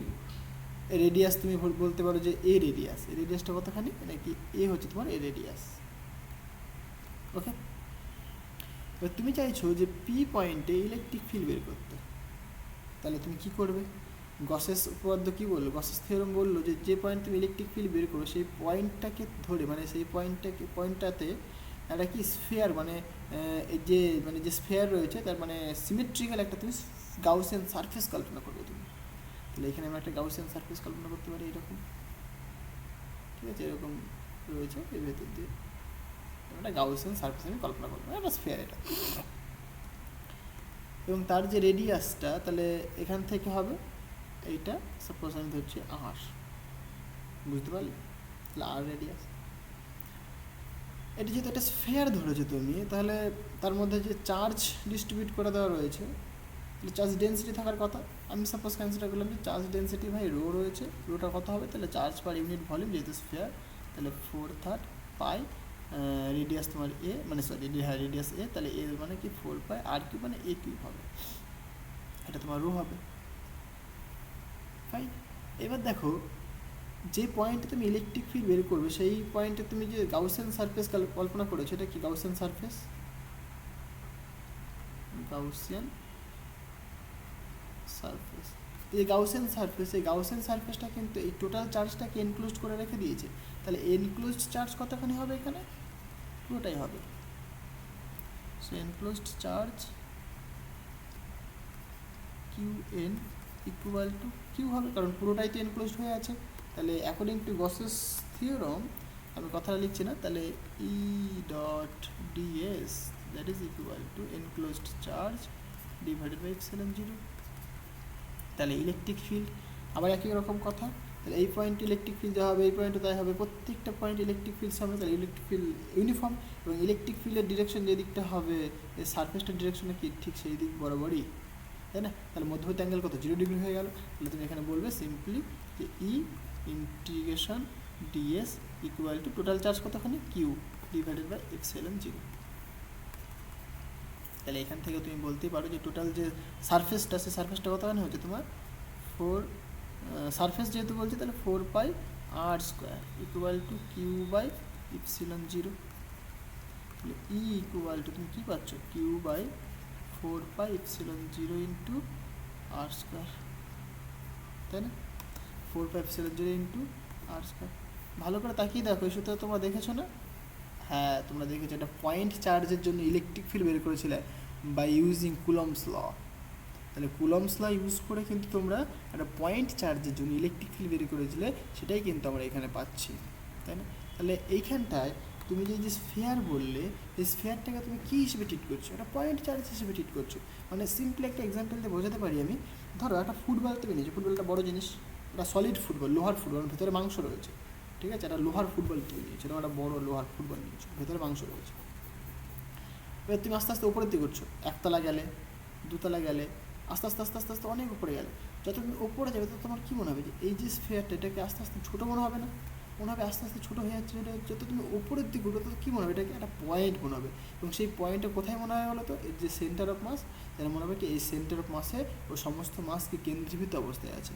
রেডিয়াস তুমি বলতে পারো যে এ রেডিয়াস, এই রেডিয়াসটা কতখানি, নাকি এ হচ্ছে তোমার এ রেডিয়াস। ওকে, এবার তুমি চাইছো যে পি পয়েন্টে ইলেকট্রিক ফিল্ড বের করতে, তাহলে তুমি কি করবে, গসেস উপপাদ্য কী বললো, গসেস থিওরেম বললো যে যে পয়েন্ট তুমি ইলেকট্রিক ফিল্ড বের করো সেই পয়েন্টটাকে ধরে, মানে সেই পয়েন্টটাতে একটা কি স্ফেয়ার, মানে যে স্ফেয়ার রয়েছে তার মানে সিমেট্রিক্যাল একটা তুমি গাউসিয়ান সারফেস কল্পনা করবে তুমি। তাহলে এখানে আমরা একটা গাউসিয়ান সারফেস কল্পনা করতে পারি এরকম, ঠিক ঠিক আছে, এরকম রয়েছে, এর ভেতর দিয়ে একটা গাউসিয়ান সারফেস আমি কল্পনা করবো, একটা স্ফিয়ার এটা। এবং তার যে রেডিয়াসটা, তাহলে এখান থেকে হবে এইটা, সাপোজ আমি ধরছি আর, বুঝতে পারলে, তাহলে আর রেডিয়াস। এটা যেহেতু একটা স্ফিয়ার ধরেছো তুমি, তাহলে তার মধ্যে যে চার্জ ডিস্ট্রিবিউট করে দেওয়া রয়েছে, তাহলে চার্জ ডেন্সিটি থাকার কথা। আমি সাপোজ কনসিডার করলাম যে চার্জ ডেন্সিটি ভাই রো রয়েছে, রোটা কত হবে, তাহলে চার্জ পার ইউনিট ভলিউম যেহেতু স্ফিয়ার, তাহলে 4/3 পাই রেডিয়াস তোমার এ, মানে সরি হ্যাঁ রেডিয়াস এ, তাহলে এ মানে কি 4 পাই আর কিউব মানে এ কিউব হবে, এটা তোমার রো হবে। ফাইন। এবার দেখো, যে পয়েন্টে তুমি ইলেকট্রিক ফিল্ড বের করবে, সেই পয়েন্টে তুমি যে গাউসিয়ান সারফেস কল্পনা করেছো, এটা কি গাউসিয়ান সারফেস, গাউসিয়ান সারফেস। এই গাউসিয়ান সারফেস, এই গাউসিয়ান সারফেসটা কিন্তু এই টোটাল চার্জটাকে এনক্লোজ করে রেখে দিয়েছে, তাহলে এনক্লোজড চার্জ কতখানি হবে এখানে, পুরোটাই হবে। So enclosed charge q n equal to q হবে, কারণ পুরোটাই তো এনক্লোজড হয়ে আছে। তাহলে অ্যাকর্ডিং টু গসেস থিওরাম, আমি কথাটা লিখছি না, তাহলে e dot ds that is equal to enclosed charge divided by epsilon zero. তাহলে ইলেকট্রিক ফিল্ড আবার একই রকম কথা, তাহলে এই পয়েন্ট ইলেকট্রিক ফিল্ড যা হবে, এই পয়েন্টে তাই হবে, প্রত্যেকটা পয়েন্ট ইলেকট্রিক ফিল্ড সামনে, তাহলে ইলেকট্রিক ফিল্ড ইউনিফর্ম, এবং ইলেকট্রিক ফিল্ডের ডিরেকশন যে দিকটা হবে, এই সারফেসটার ডিরেকশনে কি ঠিক সেই দিক বরাবরই, তাই না। তাহলে মধ্যবর্তী অ্যাঙ্গেল কত, 0 ডিগ্রি হয়ে গেল। তাহলে তুমি এখানে বলবে সিম্পলি যে E integration DS equal to total charge কতখানি Q divided by epsilon zero. তাহলে এখান থেকে তুমি বলতেই পারো যে টোটাল যে সারফেসটা, সেই সারফেসটা কতখানি হচ্ছে তোমার 4, সারফেস যেহেতু বলছি, তাহলে 4 pi r square equal to Q by epsilon zero. তাহলে ই ইকুয়াল টু তুমি কী পাচ্ছ, Q by 4 pi epsilon zero into r square, তাই না, 4 pi epsilon zero into r square. ভালো করে তাকিয়ে দেখো, এই সূত্র তোমরা দেখেছো না, হ্যাঁ তোমরা দেখেছো, এটা পয়েন্ট চার্জের জন্য ইলেকট্রিক ফিল্ড বের করেছিলে বাই ইউজিং কুলম্বস ল। তাহলে কুলম্বস ল ইউজ করে কিন্তু তোমরা একটা পয়েন্ট চার্জের জন্য ইলেকট্রিক ফিল্ড বের করেছিলে, সেটাই কিন্তু আমরা এখানে পাচ্ছি, তাই না। তাহলে এইখানটায় তুমি যে স্ফিয়ার বললে, এই স্ফিয়ারটাকে তুমি কী হিসেবে ট্রিট করছো, একটা পয়েন্ট চার্জ হিসেবে ট্রিট করছো। মানে সিম্পলি একটা এক্সাম্পল দিয়ে বোঝাতে পারি আমি, ধরো একটা ফুটবল তুমি নিয়েছো, ফুটবলটা বড় জিনিস, একটা সলিড ফুটবল, লোহার ফুটবল, ভেতরে মাংস রয়েছে, ঠিক আছে, একটা লোহার ফুটবল তুমি নিয়েছো, একটা বড় লোহার ফুটবল নিয়েছো, ভেতরে মাংস রয়েছে। এবার তুমি আস্তে আস্তে উপরের দিকে করছো, একতলা গেলে, দুতলা গেলে, আস্তে আস্তে আস্তে আস্তে আস্তে অনেক উপরে গেলে, যত তুমি উপরে যাবে তত তোমার কী মনে হবে যে এই যে স্ফিয়ারটা, এটাকে আস্তে আস্তে ছোটো মনে হবে না, মনে হবে আস্তে আস্তে ছোটো হয়ে যাচ্ছে, যত তুমি উপরের দিকে উঠবে তত কী মনে হবে, এটাকে একটা পয়েন্ট মনে হবে। এবং সেই পয়েন্টটা কোথায় মনে হয় বলো তো, এর যে সেন্টার অফ মাস, যেন মনে হবে কি এই সেন্টার অফ মাসে ও সমস্ত মাসকে কেন্দ্রীভূত অবস্থায় আছে,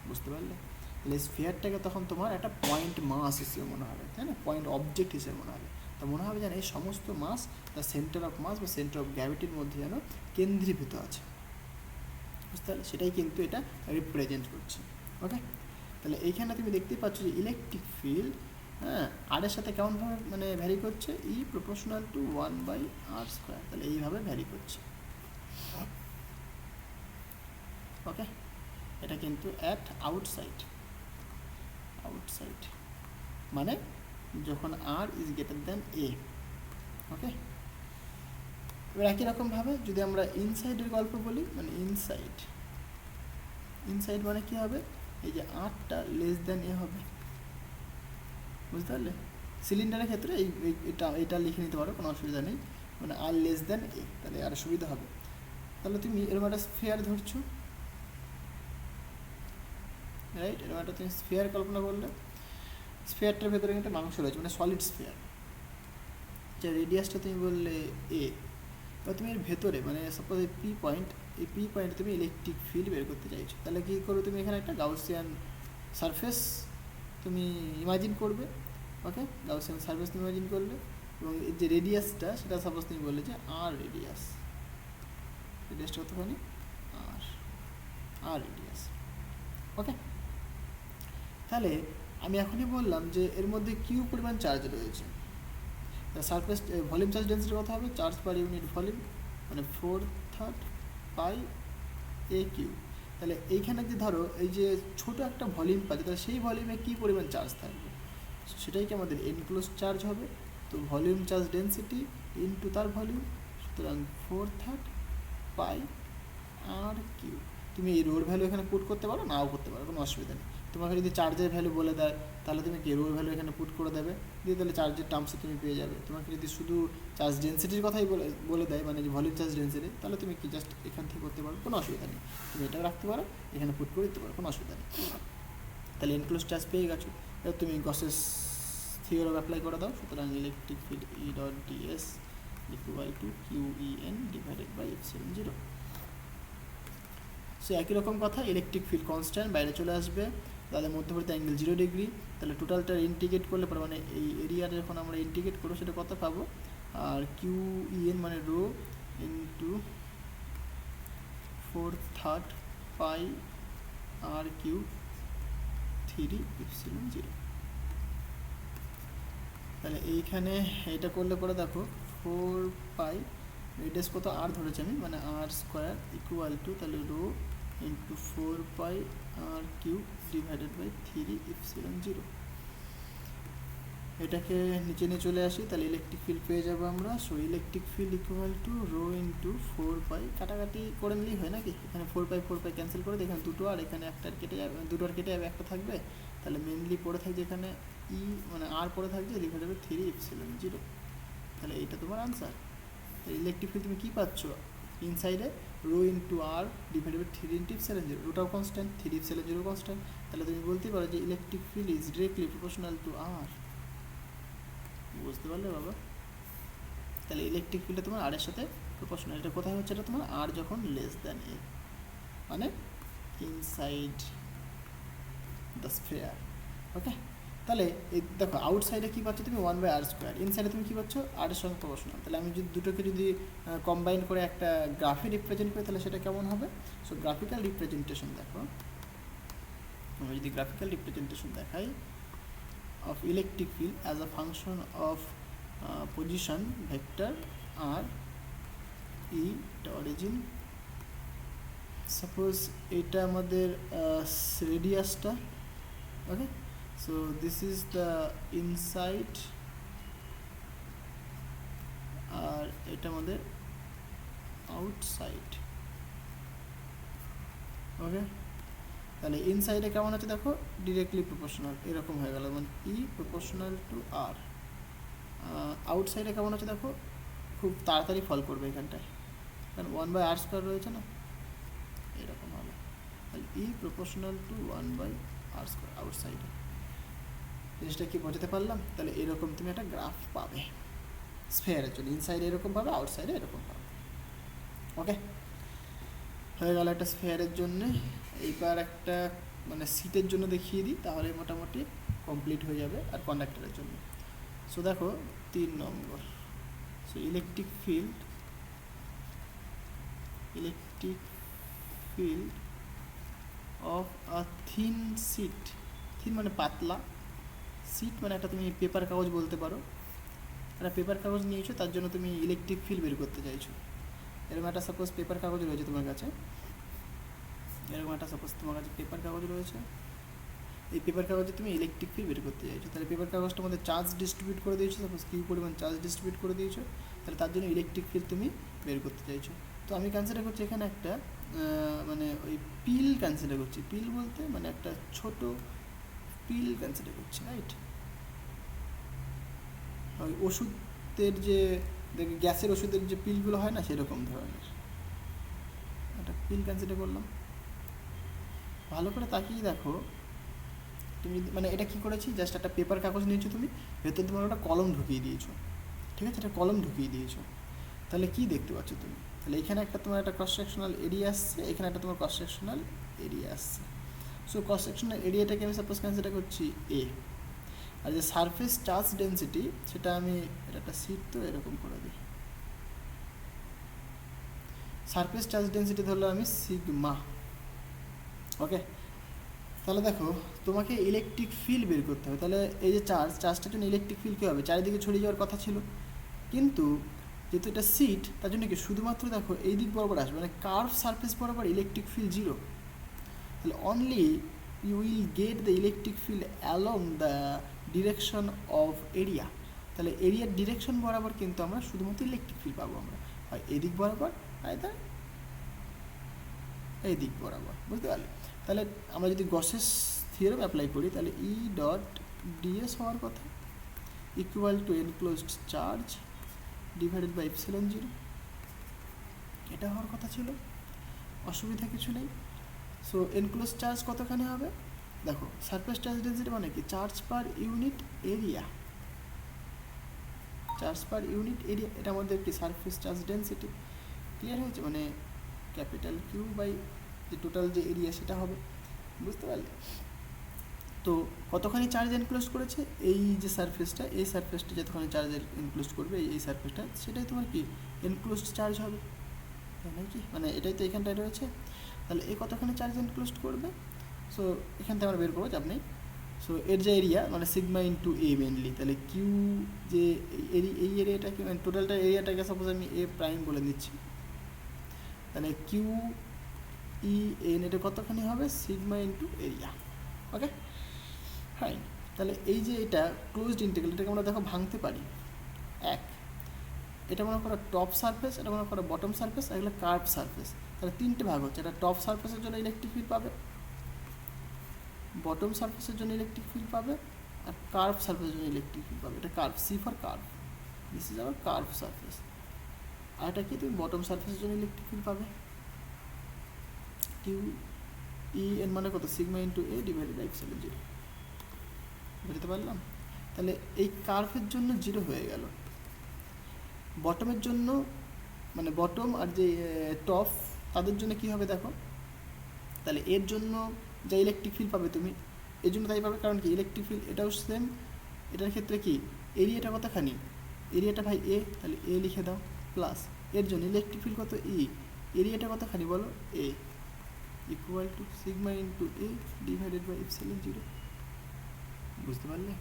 বুঝতে পারলে। তাহলে স্ফিয়ারটাকে তখন তোমার একটা পয়েন্ট মাস হিসেবে মনে হবে, তাই না, পয়েন্ট অবজেক্ট হিসেবে মনে হবে। তো মনে হবে যেন এই সমস্ত মাস তার সেন্টার অফ মাস বা সেন্টার অফ গ্র্যাভিটির মধ্যে যেন কেন্দ্রীভূত আছে, বুঝতে পারলে, সেটাই কিন্তু এটা রিপ্রেজেন্ট করছে। ওকে, তাহলে এইখানে তুমি দেখতেই পাচ্ছ যে ইলেকট্রিক ফিল্ড, হ্যাঁ, আর এর সাথে কেমনভাবে মানে ভ্যারি করছে, ই প্রপোর্শনাল টু 1/r স্কোয়ার, তাহলে এইভাবে ভ্যারি করছে। ওকে, এটা কিন্তু অ্যাট আউটসাইড মানে যখন আর ইজ গ্রেটার দ্যান এ। ওকে, এবার একই রকমভাবে যদি আমরা ইনসাইডের গল্প বলি, মানে ইনসাইড মানে কী হবে, এই যে আরটা লেস দ্যান এ হবে, বুঝতে পারলে। সিলিন্ডারের ক্ষেত্রে এটা লিখে নিতে পারো, কোনো অসুবিধা নেই, মানে আর লেস দ্যান এ, তাহলে আর সুবিধা হবে। তাহলে তুমি এরকম একটা স্ফিয়ার ধরছো, রাইট, এরকম একটা তুমি স্ফিয়ার কল্পনা করলে, স্ফিয়ারটার ভেতরে কিন্তু মাংস রয়েছে, মানে সলিড স্ফিয়ার, যে রেডিয়াসটা তুমি বললে এ, বা তুমি এর ভেতরে মানে সাপোজ এই পি পয়েন্টে তুমি ইলেকট্রিক ফিল্ড বের করতে চাইছো, তাহলে কী করবে, তুমি এখানে একটা গাউসিয়ান সারফেস তুমি ইমাজিন করবে। ওকে, গাউসিয়ান সারফেস তুমি ইমাজিন করলে, এবং এর যে রেডিয়াসটা সেটা সাপোজ তুমি বললে যে আর রেডিয়াসটা কতখানি, আর রেডিয়াস। ওকে, তাহলে আমি এখনই বললাম যে এর মধ্যে কিউ পরিমাণ চার্জ রয়েছে, সারফেস ভলিউম চার্জ ডেন্সিটি কত হবে, চার্জ পার ইউনিট ভলিউম, মানে 4/3 পাই এ কিউ। তাহলে এইখানে যে ধরো এই যে ছোটো একটা ভলিউম পাচ্ছে, তাহলে সেই ভলিউমে কী পরিমাণ চার্জ থাকবে, সেটাই কি আমাদের এনক্লোজ চার্জ হবে। তো ভলিউম চার্জ ডেন্সিটি ইনটু তার ভলিউম, সুতরাং 4/3 পাই আর কিউ। তুমি এই রোর ভ্যালু এখানে পুট করতে পারো, নাও করতে পারো, কোনো অসুবিধা নেই। তোমাকে যদি চার্জের ভ্যালু বলে দেয় তাহলে তুমি কি রোর ভ্যালু এখানে পুট করে দেবে, দিয়ে তাহলে চার্জের টার্মসে তুমি পেয়ে যাবে। তোমাকে যদি শুধু চার্জ ডেন্সিটির কথাই বলে দেয়, মানে যে ভলিউম চার্জ ডেন্সিটি, তাহলে তুমি কি জাস্ট এখান থেকে করতে পারো, কোনো অসুবিধা নেই। তুমি এটাও রাখতে পারো, এখানে পুট করে দিতে পারো, কোনো অসুবিধা নেই। তাহলে এনক্লোজ চার্জ পেয়ে গেছো। এবার তুমি গসেস থিওরাম অ্যাপ্লাই করে দাও। সুতরাং electric field E dot DS equal to Q E N divided by epsilon zero. So একই রকম কথা, ইলেকট্রিক ফিল্ড কনস্ট্যান্ট বাইরে চলে আসবে, তাদের মধ্যবর্তী অ্যাঙ্গেল 0 ডিগ্রি। তাহলে টোটালটা ইন্টিগ্রেট করলে পরে মানে এই এরিয়াটা যখন আমরা ইন্টিগ্রেট করবো সেটা কত পাবো, আর কিউইএন মানে রো ইন্টু 4/3 পাই আর কিউ 3 এপসিলন জিরো। তাহলে এইখানে এটা করলে পরে দেখো 4 পাই রেডিয়াস কত আর ধরেছি আমি, মানে আর স্কোয়ার ইকুয়াল টু তাহলে rho into 4 pi r cube divided by 3 epsilon zero. এটাকে নিচে নিয়ে চলে আসি, তাহলে ইলেকট্রিক ফিল্ড পেয়ে যাবো আমরা। So electric field equal to rho into 4 pi, কাটাকাটি করে নিলেই হয় নাকি, এখানে 4 পাই ক্যান্সেল করে দিই, এখানে দুটো আর এখানে একটা কেটে যাবে, দুটো আর কেটে যাবে, একটা থাকবে। তাহলে মেনলি পড়ে থাকছে এখানে ই মানে আর পড়ে থাকছে ডিভাইডেড বাই 3 এপসিলন জিরো। তাহলে এইটা তোমার আনসার। ইলেকট্রিক ফিল্ড তুমি কী পাচ্ছ, ইনসাইডে rho into r divided by 3 into epsilon zero, রোটাও কনস্ট্যান্ট, 3 এপসিলন জিরো কনস্ট্যান্ট। তাহলে তুমি বলতেই পারো যে electric field is directly proportional to r. বুঝতে পারলে বাবা? তাহলে ইলেকট্রিক ফিল্ডটা তোমার আর এর সাথে প্রপোর্শনাল। এটা কোথায় হচ্ছে, এটা তোমার আর যখন লেস দ্যান এ, মানে ইনসাইড দ্য স্ফিয়ার। ওকে, তাহলে এই দেখো আউটসাইডে কী পাচ্ছ তুমি 1/r², ইনসাইডে তুমি কী পাচ্ছ আর এর সঙ্গে প্রপোর্শনাল। তাহলে আমি যদি দুটোকে যদি কম্বাইন করে একটা গ্রাফে রিপ্রেজেন্ট করি তাহলে সেটা কেমন হবে। সো গ্রাফিক্যাল রিপ্রেজেন্টেশন দেখো, আমরা যদি গ্রাফিক্যাল রিপ্রেজেন্টেশন দেখাই of electric field as a function of position vector r e the origin, suppose এটা আমাদের রেডিয়াসটা। ওকে, so this is the inside আর এটা আমাদের আউটসাইড। ওকে, তাহলে ইনসাইডে কেমন আছে দেখো, ডিরেক্টলি প্রপোর্শনাল এরকম হয়ে গেল, মানে ই প্রপোর্শনাল টু আর। আউটসাইডে কেমন আছে দেখো, খুব তাড়াতাড়ি ফল করবে এখানটায়, কারণ 1/r² রয়েছে না, এরকম হবে। তাহলে ই প্রপোর্শনাল টু 1/r² আউটসাইডে। জিনিসটা কি বোঝাতে পারলাম? তাহলে এরকম তুমি একটা গ্রাফ পাবে স্ফিয়ারের জন্য, ইনসাইডে এরকম পাবে, আউটসাইডে এরকম পাবে। ওকে, হয়ে গেল একটা স্ফিয়ারের জন্যে। এইবার একটা মানে সিটের জন্য দেখিয়ে দিই, তাহলে মোটামুটি কমপ্লিট হয়ে যাবে। আর কন্ডাক্টরের জন্য সো দেখো 3 number, so electric field of a thin sheet, thin মানে পাতলা, সিট মানে একটা তুমি পেপার কাগজ বলতে পারো। একটা পেপার কাগজ নিয়েছো, তার জন্য তুমি ইলেকট্রিক ফিল্ড বের করতে চাইছো। এরকম একটা সাপোজ পেপার কাগজ রয়েছে তোমার কাছে, এরকম একটা সাপোজ তোমার কাছে পেপার কাগজ রয়েছে, এই পেপার কাগজে তুমি ইলেকট্রিক ফিল্ড বের করতে চাইছো। তাহলে পেপার কাগজটার মধ্যে চার্জ ডিস্ট্রিবিউট করে দিয়েছো, সাপোজ কিউ পরিমাণ চার্জ ডিস্ট্রিবিউট করে দিয়েছো, তাহলে তার জন্য ইলেকট্রিক ফিল্ড তুমি বের করতে চাইছো। তো আমি কনসিডার করছি এখানে একটা মানে ওই পিল কনসিডার করছি, পিল বলতে মানে একটা ছোট পিল কনসিডার করছি, রাইট? ওই ওষুধের যে গ্যাসের ওষুধের যে পিলগুলো হয় না, সেরকম ধরনের একটা পিল কনসিডার করলাম। ভালো করে তাকিয়ে দেখো তুমি, মানে এটা কী করেছি, জাস্ট একটা পেপার কাগজ নিয়েছো তুমি, ভেতর তোমার একটা কলম ঢুকিয়ে দিয়েছো, ঠিক আছে, একটা কলম ঢুকিয়ে দিয়েছো। তাহলে কী দেখতে পাচ্ছ তুমি, তাহলে এখানে একটা তোমার একটা ক্রস সেকশনাল এরিয়া আসছে, এখানে একটা তোমার ক্রস সেকশনাল এরিয়া আসছে। সো ক্রস সেকশনাল এরিয়াটাকে আমি সাপোজ কনসিডার করছি এ, আর যে সারফেস চার্জ ডেন্সিটি সেটা আমি, এটা একটা সিট তো এরকম করে দিই, সারফেস চার্জ ডেন্সিটি ধরলাম আমি সিগমা। ওকে, তাহলে দেখো তোমাকে ইলেকট্রিক ফিল্ড বের করতে হবে। তাহলে এই যে চার্জটার জন্য ইলেকট্রিক ফিল্ড কী হবে, চারিদিকে ছড়িয়ে যাওয়ার কথা ছিল, কিন্তু যেহেতু এটা সিট তার জন্য কি শুধুমাত্র দেখো এই দিক বরাবর আসবে, মানে কার্ভ সারফেস বরাবর ইলেকট্রিক ফিল্ড 0। তাহলে only you will get the electric field along the direction of area, তাহলে এরিয়ার ডিরেকশন বরাবর কিন্তু আমরা শুধুমাত্র ইলেকট্রিক ফিল্ড পাবো আমরা, হয় এদিক বরাবর আইদার এই দিক বরাবর, বুঝতে পারলে? তাহলে আমরা যদি গসেস থিওরেম অ্যাপ্লাই করি তাহলে ই ডট ডিএস হওয়ার কথা equal to enclosed charge divided by epsilon zero, এটা হওয়ার কথা ছিল, অসুবিধা কিছু নেই। সো এনক্লোজ চার্জ কতখানি হবে দেখো, সারফেস চার্জ ডেন্সিটি মানে কি charge per unit area, charge per unit area, এটা আমাদের কি সারফেস চার্জ ডেন্সিটি, ক্লিয়ার হয়েছে? মানে ক্যাপিটাল কিউ বাই যে টোটাল যে এরিয়া সেটা হবে, বুঝতে পারলে? তো কতখানি চার্জ এনক্লোজ করেছে এই যে সারফেসটা, এই সারফেসটা যতখানি চার্জ এনক্লোজ করবে এই সারফেসটা, সেটাই তোমার কি এনক্লোজড চার্জ হবে, তাই নাকি? মানে এটাই তো এখানটায় রয়েছে, তাহলে এই কতখানি চার্জ এনক্লোজ করবে, সো এখান থেকে আমরা বের করবো, চাপ নেই। সো এর যে এরিয়া মানে সিগমা ইন্টু এ মেনলি, তাহলে কিউ যে এই এরিয়াটাকে মানে টোটালটা এরিয়াটাকে সাপোজ আমি এ প্রাইম বলে দিচ্ছি, তাহলে কিউ ই এন এটা কতখানি হবে sigma into area, okay fine. তাহলে এই যে এটা ক্লোজড ইন্টিগ্রাল, এটাকে আমরা দেখো ভাঙতে পারি, এক এটা মনে করো টপ সারফেস, এটা মনে করো বটম সারফেস, আর এগুলো কার্ভ সারফেস, তাহলে তিনটে ভাগ হচ্ছে, এটা টপ সারফেসের জন্য ইলেকট্রিক ফিল্ড পাবে, বটম সারফেসের জন্য ইলেকট্রিক ফিল্ড পাবে, আর কার্ভ সারফেসের জন্য ইলেকট্রিক ফিল্ড পাবে, এটা curve, C for curve, this is our curve surface. আর এটা কি তুমি বটম সারফেসের জন্য ইলেকট্রিক ফিল্ড পাবে, কিউ ই এন মানে কত sigma into A divided by epsilon zero, বুঝতে পারলাম? তাহলে এই কার্ভের জন্য জিরো হয়ে গেল, বটমের জন্য মানে বটম আর যে টপ তাদের জন্য কি হবে দেখো, তাহলে এর জন্য যা ইলেকট্রিক ফিল্ড পাবে তুমি, এর জন্য তাই পাবে, কারণ কি ইলেকট্রিক ফিল্ড এটাও সেম, এটার ক্ষেত্রে কি এরিয়াটা কতখানি, এরিয়াটা ভাই এ, তাহলে এ লিখে দাও, প্লাস এর জন্য ইলেকট্রিক ফিল্ড কত ই, এরিয়াটা কতখানি বলো A, equal to sigma into A divided by epsilon zero, বুঝতে পারলে?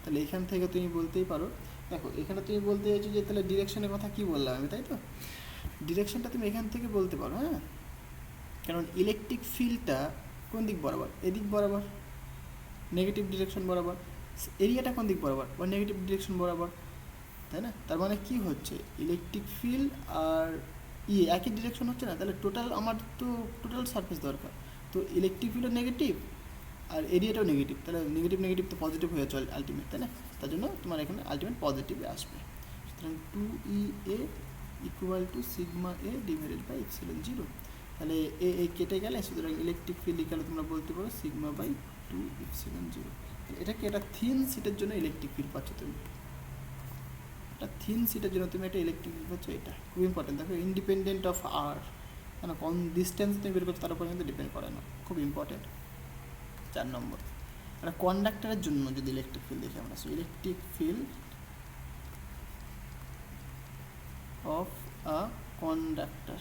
তাহলে এখান থেকে তুমি বলতেই পারো, দেখো এখানে তুমি বলতে চাইছো যে তাহলে ডিরেকশনের কথা কি বললাম আমি, তাই তো? ডিরেকশনটা তুমি এখান থেকে বলতে পারো, হ্যাঁ, কারণ ইলেকট্রিক ফিল্ডটা কোন দিক বরাবর, এদিক বরাবর, নেগেটিভ ডিরেকশন বরাবর, এরিয়াটা কোন দিক বরাবর বা নেগেটিভ ডিরেকশন বরাবর, তাই না? তার মানে কি হচ্ছে ইলেকট্রিক ফিল্ড আর একই ডিরেকশন হচ্ছে না, তাহলে টোটাল আমার তো টোটাল সারফেস দরকার, তো ইলেকট্রিক ফিল্ডও নেগেটিভ আর এরিয়াটাও নেগেটিভ, তাহলে নেগেটিভ নেগেটিভ তো পজিটিভ হয়ে চলে আলটিমেট, তাই না? তার জন্য তোমার এখানে আলটিমেট পজিটিভে আসবে, সুতরাং two e a equal to sigma a divided by epsilon zero, তাহলে এ কেটে গেলে সুতরাং ইলেকট্রিক ফিল্ড গেলে তোমরা বলতে পারো sigma by two epsilon zero. এটাকে এটা থিন সিটের জন্য ইলেকট্রিক ফিল্ড পাচ্ছ তুমি, একটা থিন সিটের জন্য তুমি একটা ইলেকট্রিক ফিল্ড পাচ্ছ, এটা খুব ইম্পর্টেন্ট, দেখো ইন্ডিপেন্ডেন্ট অফ আর, কেন কোন ডিস্টেন্স তুমি বের করছো তার উপর কিন্তু ডিপেন্ড করে না, খুব ইম্পর্টেন্ট। 4 নম্বর, একটা কন্ডাক্টরের জন্য যদি ইলেকট্রিক ফিল্ড দেখি আমরা, so electric field of a conductor,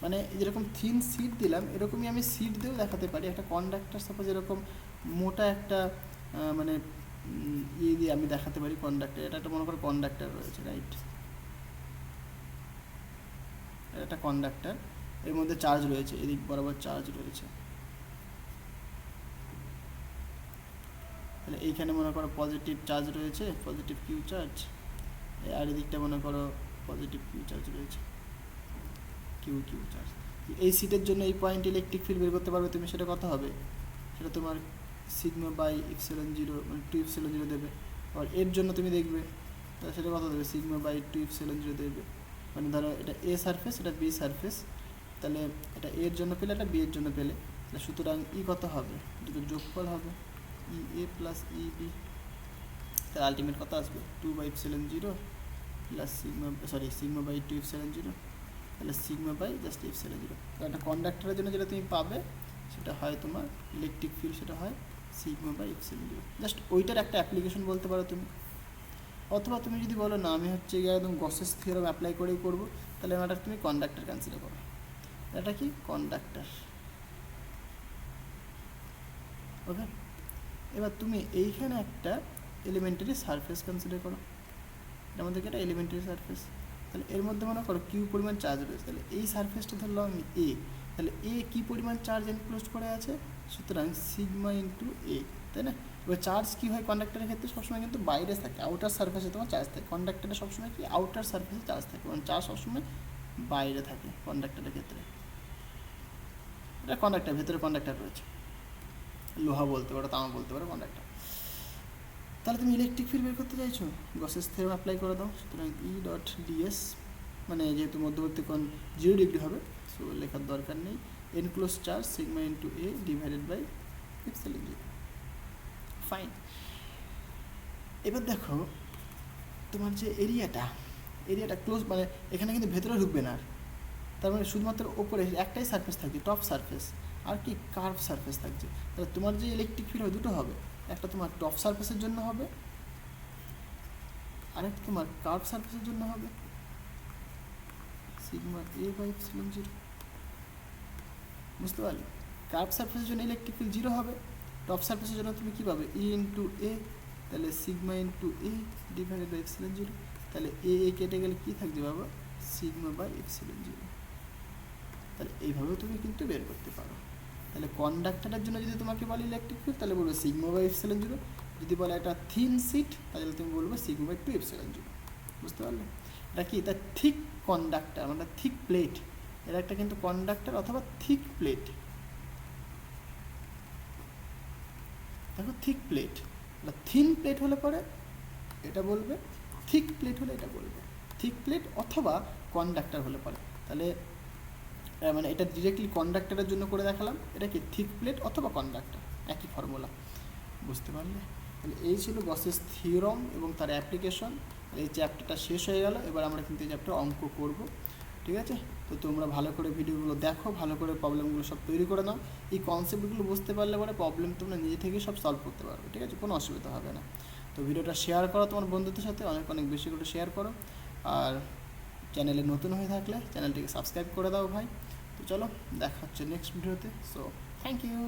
মানে যেরকম থিন সিট দিলাম এরকমই আমি সিট দিয়েও দেখাতে পারি, একটা কন্ডাক্টর সাপোজ এরকম মোটা একটা মানে ইয়ে দিয়ে আমি দেখাতে পারি কন্ডাক্টর, এটা একটা মনে করো কন্ডাক্টর রয়েছে, রাইট, এটা একটা কন্ডাক্টর, এর মধ্যে চার্জ রয়েছে, এদিক বরাবর চার্জ রয়েছে, তাহলে এইখানে মনে করো পজিটিভ চার্জ রয়েছে, পজিটিভ কিউ চার্জ, আর এদিকটা মনে করো পজিটিভ কিউ চার্জ রয়েছে, কিউ কিউ চার্জ। এই সিটের জন্য এই পয়েন্ট ইলেকট্রিক ফিল্ড বের করতে পারবে তুমি, সেটা কত হবে, সেটা তোমার সিগমা বাই এপসিলন জিরো মানে টু এপসিলন জিরো দেবে, আর এর জন্য তুমি দেখবে তাহলে সেটা কত দেবে sigma by two epsilon zero দেবে, মানে ধরো এটা এ সারফেস এটা বি সারফেস, তাহলে এটা এর জন্য পেলে এটা বি এর জন্য পেলে, তাহলে সুতরাং ই কত হবে, দুটোর যোগফল হবে E A plus E B, তাহলে আলটিমেট কত আসবে two by epsilon zero plus sigma by two epsilon zero, তাহলে sigma by just epsilon zero. একটা কন্ডাক্টরের জন্য যেটা তুমি পাবে সেটা হয় তোমার ইলেকট্রিক ফিল্ড, সেটা হয় sigma by epsilon zero, just ওইটার একটা অ্যাপ্লিকেশন বলতে পারো তুমি। অথবা তুমি যদি বলো না আমি হচ্ছে গিয়ে একদম গসেস থিওরাম অ্যাপ্লাই করেই করবো, তাহলে এটা তুমি কন্ডাক্টর কনসিডার করো, এটা কি কন্ডাক্টর, ওকে। এবার তুমি এইখানে একটা এলিমেন্টারি সারফেস কনসিডার করো, এটার মধ্যে একটা এলিমেন্টারি সারফেস, তাহলে এর মধ্যে মনে করো কিউ পরিমাণ চার্জ রয়েছে, তাহলে এই সারফেসটা ধরলাম আমি এ, তাহলে এ কী পরিমাণ চার্জ এনক্লোজ করে আছে, সুতরাং সিগমা ইন্টু এ, তাই না? এবার চার্জ কী হয় কন্ডাক্টরের ক্ষেত্রে সবসময় কিন্তু বাইরে থাকে, আউটার সারফেসে তোমার চার্জ থাকে। কন্ডাক্টরে সবসময় কি আউটার সারফেসে চার্জ থাকে, কারণ চার্জ সবসময় বাইরে থাকে কন্ডাক্টরের ক্ষেত্রে। এটা কন্ডাক্টর, ভেতরে কন্ডাক্টর রয়েছে, লোহা বলতে পারো, তামা বলতে পারো, কন্ডাক্টর। তাহলে তুমি ইলেকট্রিক ফিল্ড বের করতে চাইছো, গসেস থিওরেম অ্যাপ্লাই করে দাও। সুতরাং ই ডট ডিএস, মানে যেহেতু মধ্যবর্তী কোণ 0 ডিগ্রি হবে, সো লেখার দরকার নেই। Enclose charge sigma into A divided by epsilon zero. Fine. এবার দেখো তোমার যে এরিয়াটা ক্লোজ, মানে এখানে কিন্তু ভেতরে ঢুকবে না আর, তার মানে শুধুমাত্র ওপরে একটাই সারফেস থাকছে, টপ সারফেস, আর কি কার্ভ সারফেস থাকছে। তাহলে তোমার যে ইলেকট্রিক ফিল্ড হবে দুটো হবে, একটা তোমার টপ সারফেসের জন্য হবে, আরেকটা তোমার কার্ভ সারফেসের জন্য হবে, sigma a by epsilon zero. বুঝতে পারলে? কার্ভ সারফেসের জন্য ইলেকট্রিক ফিল্ড 0 হবে, টপ সারফেসের জন্য তুমি কী পাবে, ই ইন্টু এ, তাহলে sigma into A divided by epsilon zero. তাহলে এ কেটে গেলে কী থাকছে বাবা, সিগমা বাই এপসিলন জিরো। তাহলে এইভাবেও তুমি কিন্তু বের করতে পারো। তাহলে কন্ডাক্টরের জন্য যদি তোমাকে বলে ইলেকট্রিক ফিল্ড, তাহলে বলবে সিগমা বাই এপসিলন জিরো। যদি বলে একটা থিন সিট, তাহলে তুমি বলবে সিগমা বাই 2 এপসিলন জিরো। বুঝতে পারলে? এটা কি, এটা থিক কন্ডাক্টর, মানে থিক প্লেট। এর একটা কিন্তু কন্ডাক্টর অথবা থিক প্লেট। দেখো থিক প্লেট, থিন প্লেট হলে পরে এটা বলবে, থিক প্লেট হলে এটা বলবে। থিক প্লেট অথবা কন্ডাক্টর হলে পরে, তাহলে মানে এটা ডিরেক্টলি কন্ডাক্টরের জন্য করে দেখালাম, এটা কি থিক প্লেট অথবা কন্ডাক্টর, একই ফর্মুলা। বুঝতে পারলে? তাহলে এই ছিল গসেস থিওরাম এবং তার অ্যাপ্লিকেশন। এই চ্যাপ্টারটা শেষ হয়ে গেল, এবার আমরা কিন্তু এই চ্যাপ্টার অঙ্ক করব। ঠিক আছে? তো তোমরা ভালো করে ভিডিওগুলো দেখো, ভালো করে প্রবলেমগুলো সব তৈরি করে নাও। এই কনসেপ্টগুলো বুঝতে পারলে পরে প্রবলেম তোমরা নিজে থেকে সব সলভ করতে পারবে। ঠিক আছে? কোনো অসুবিধা হবে না। তো ভিডিওটা শেয়ার করো তোমার বন্ধুদের সাথে, অনেক অনেক বেশি করে শেয়ার করো। আর চ্যানেলে নতুন হয়ে থাকলে চ্যানেলটিকে সাবস্ক্রাইব করে দাও ভাই। তো চলো, দেখা হচ্ছে নেক্সট ভিডিওতে। So thank you.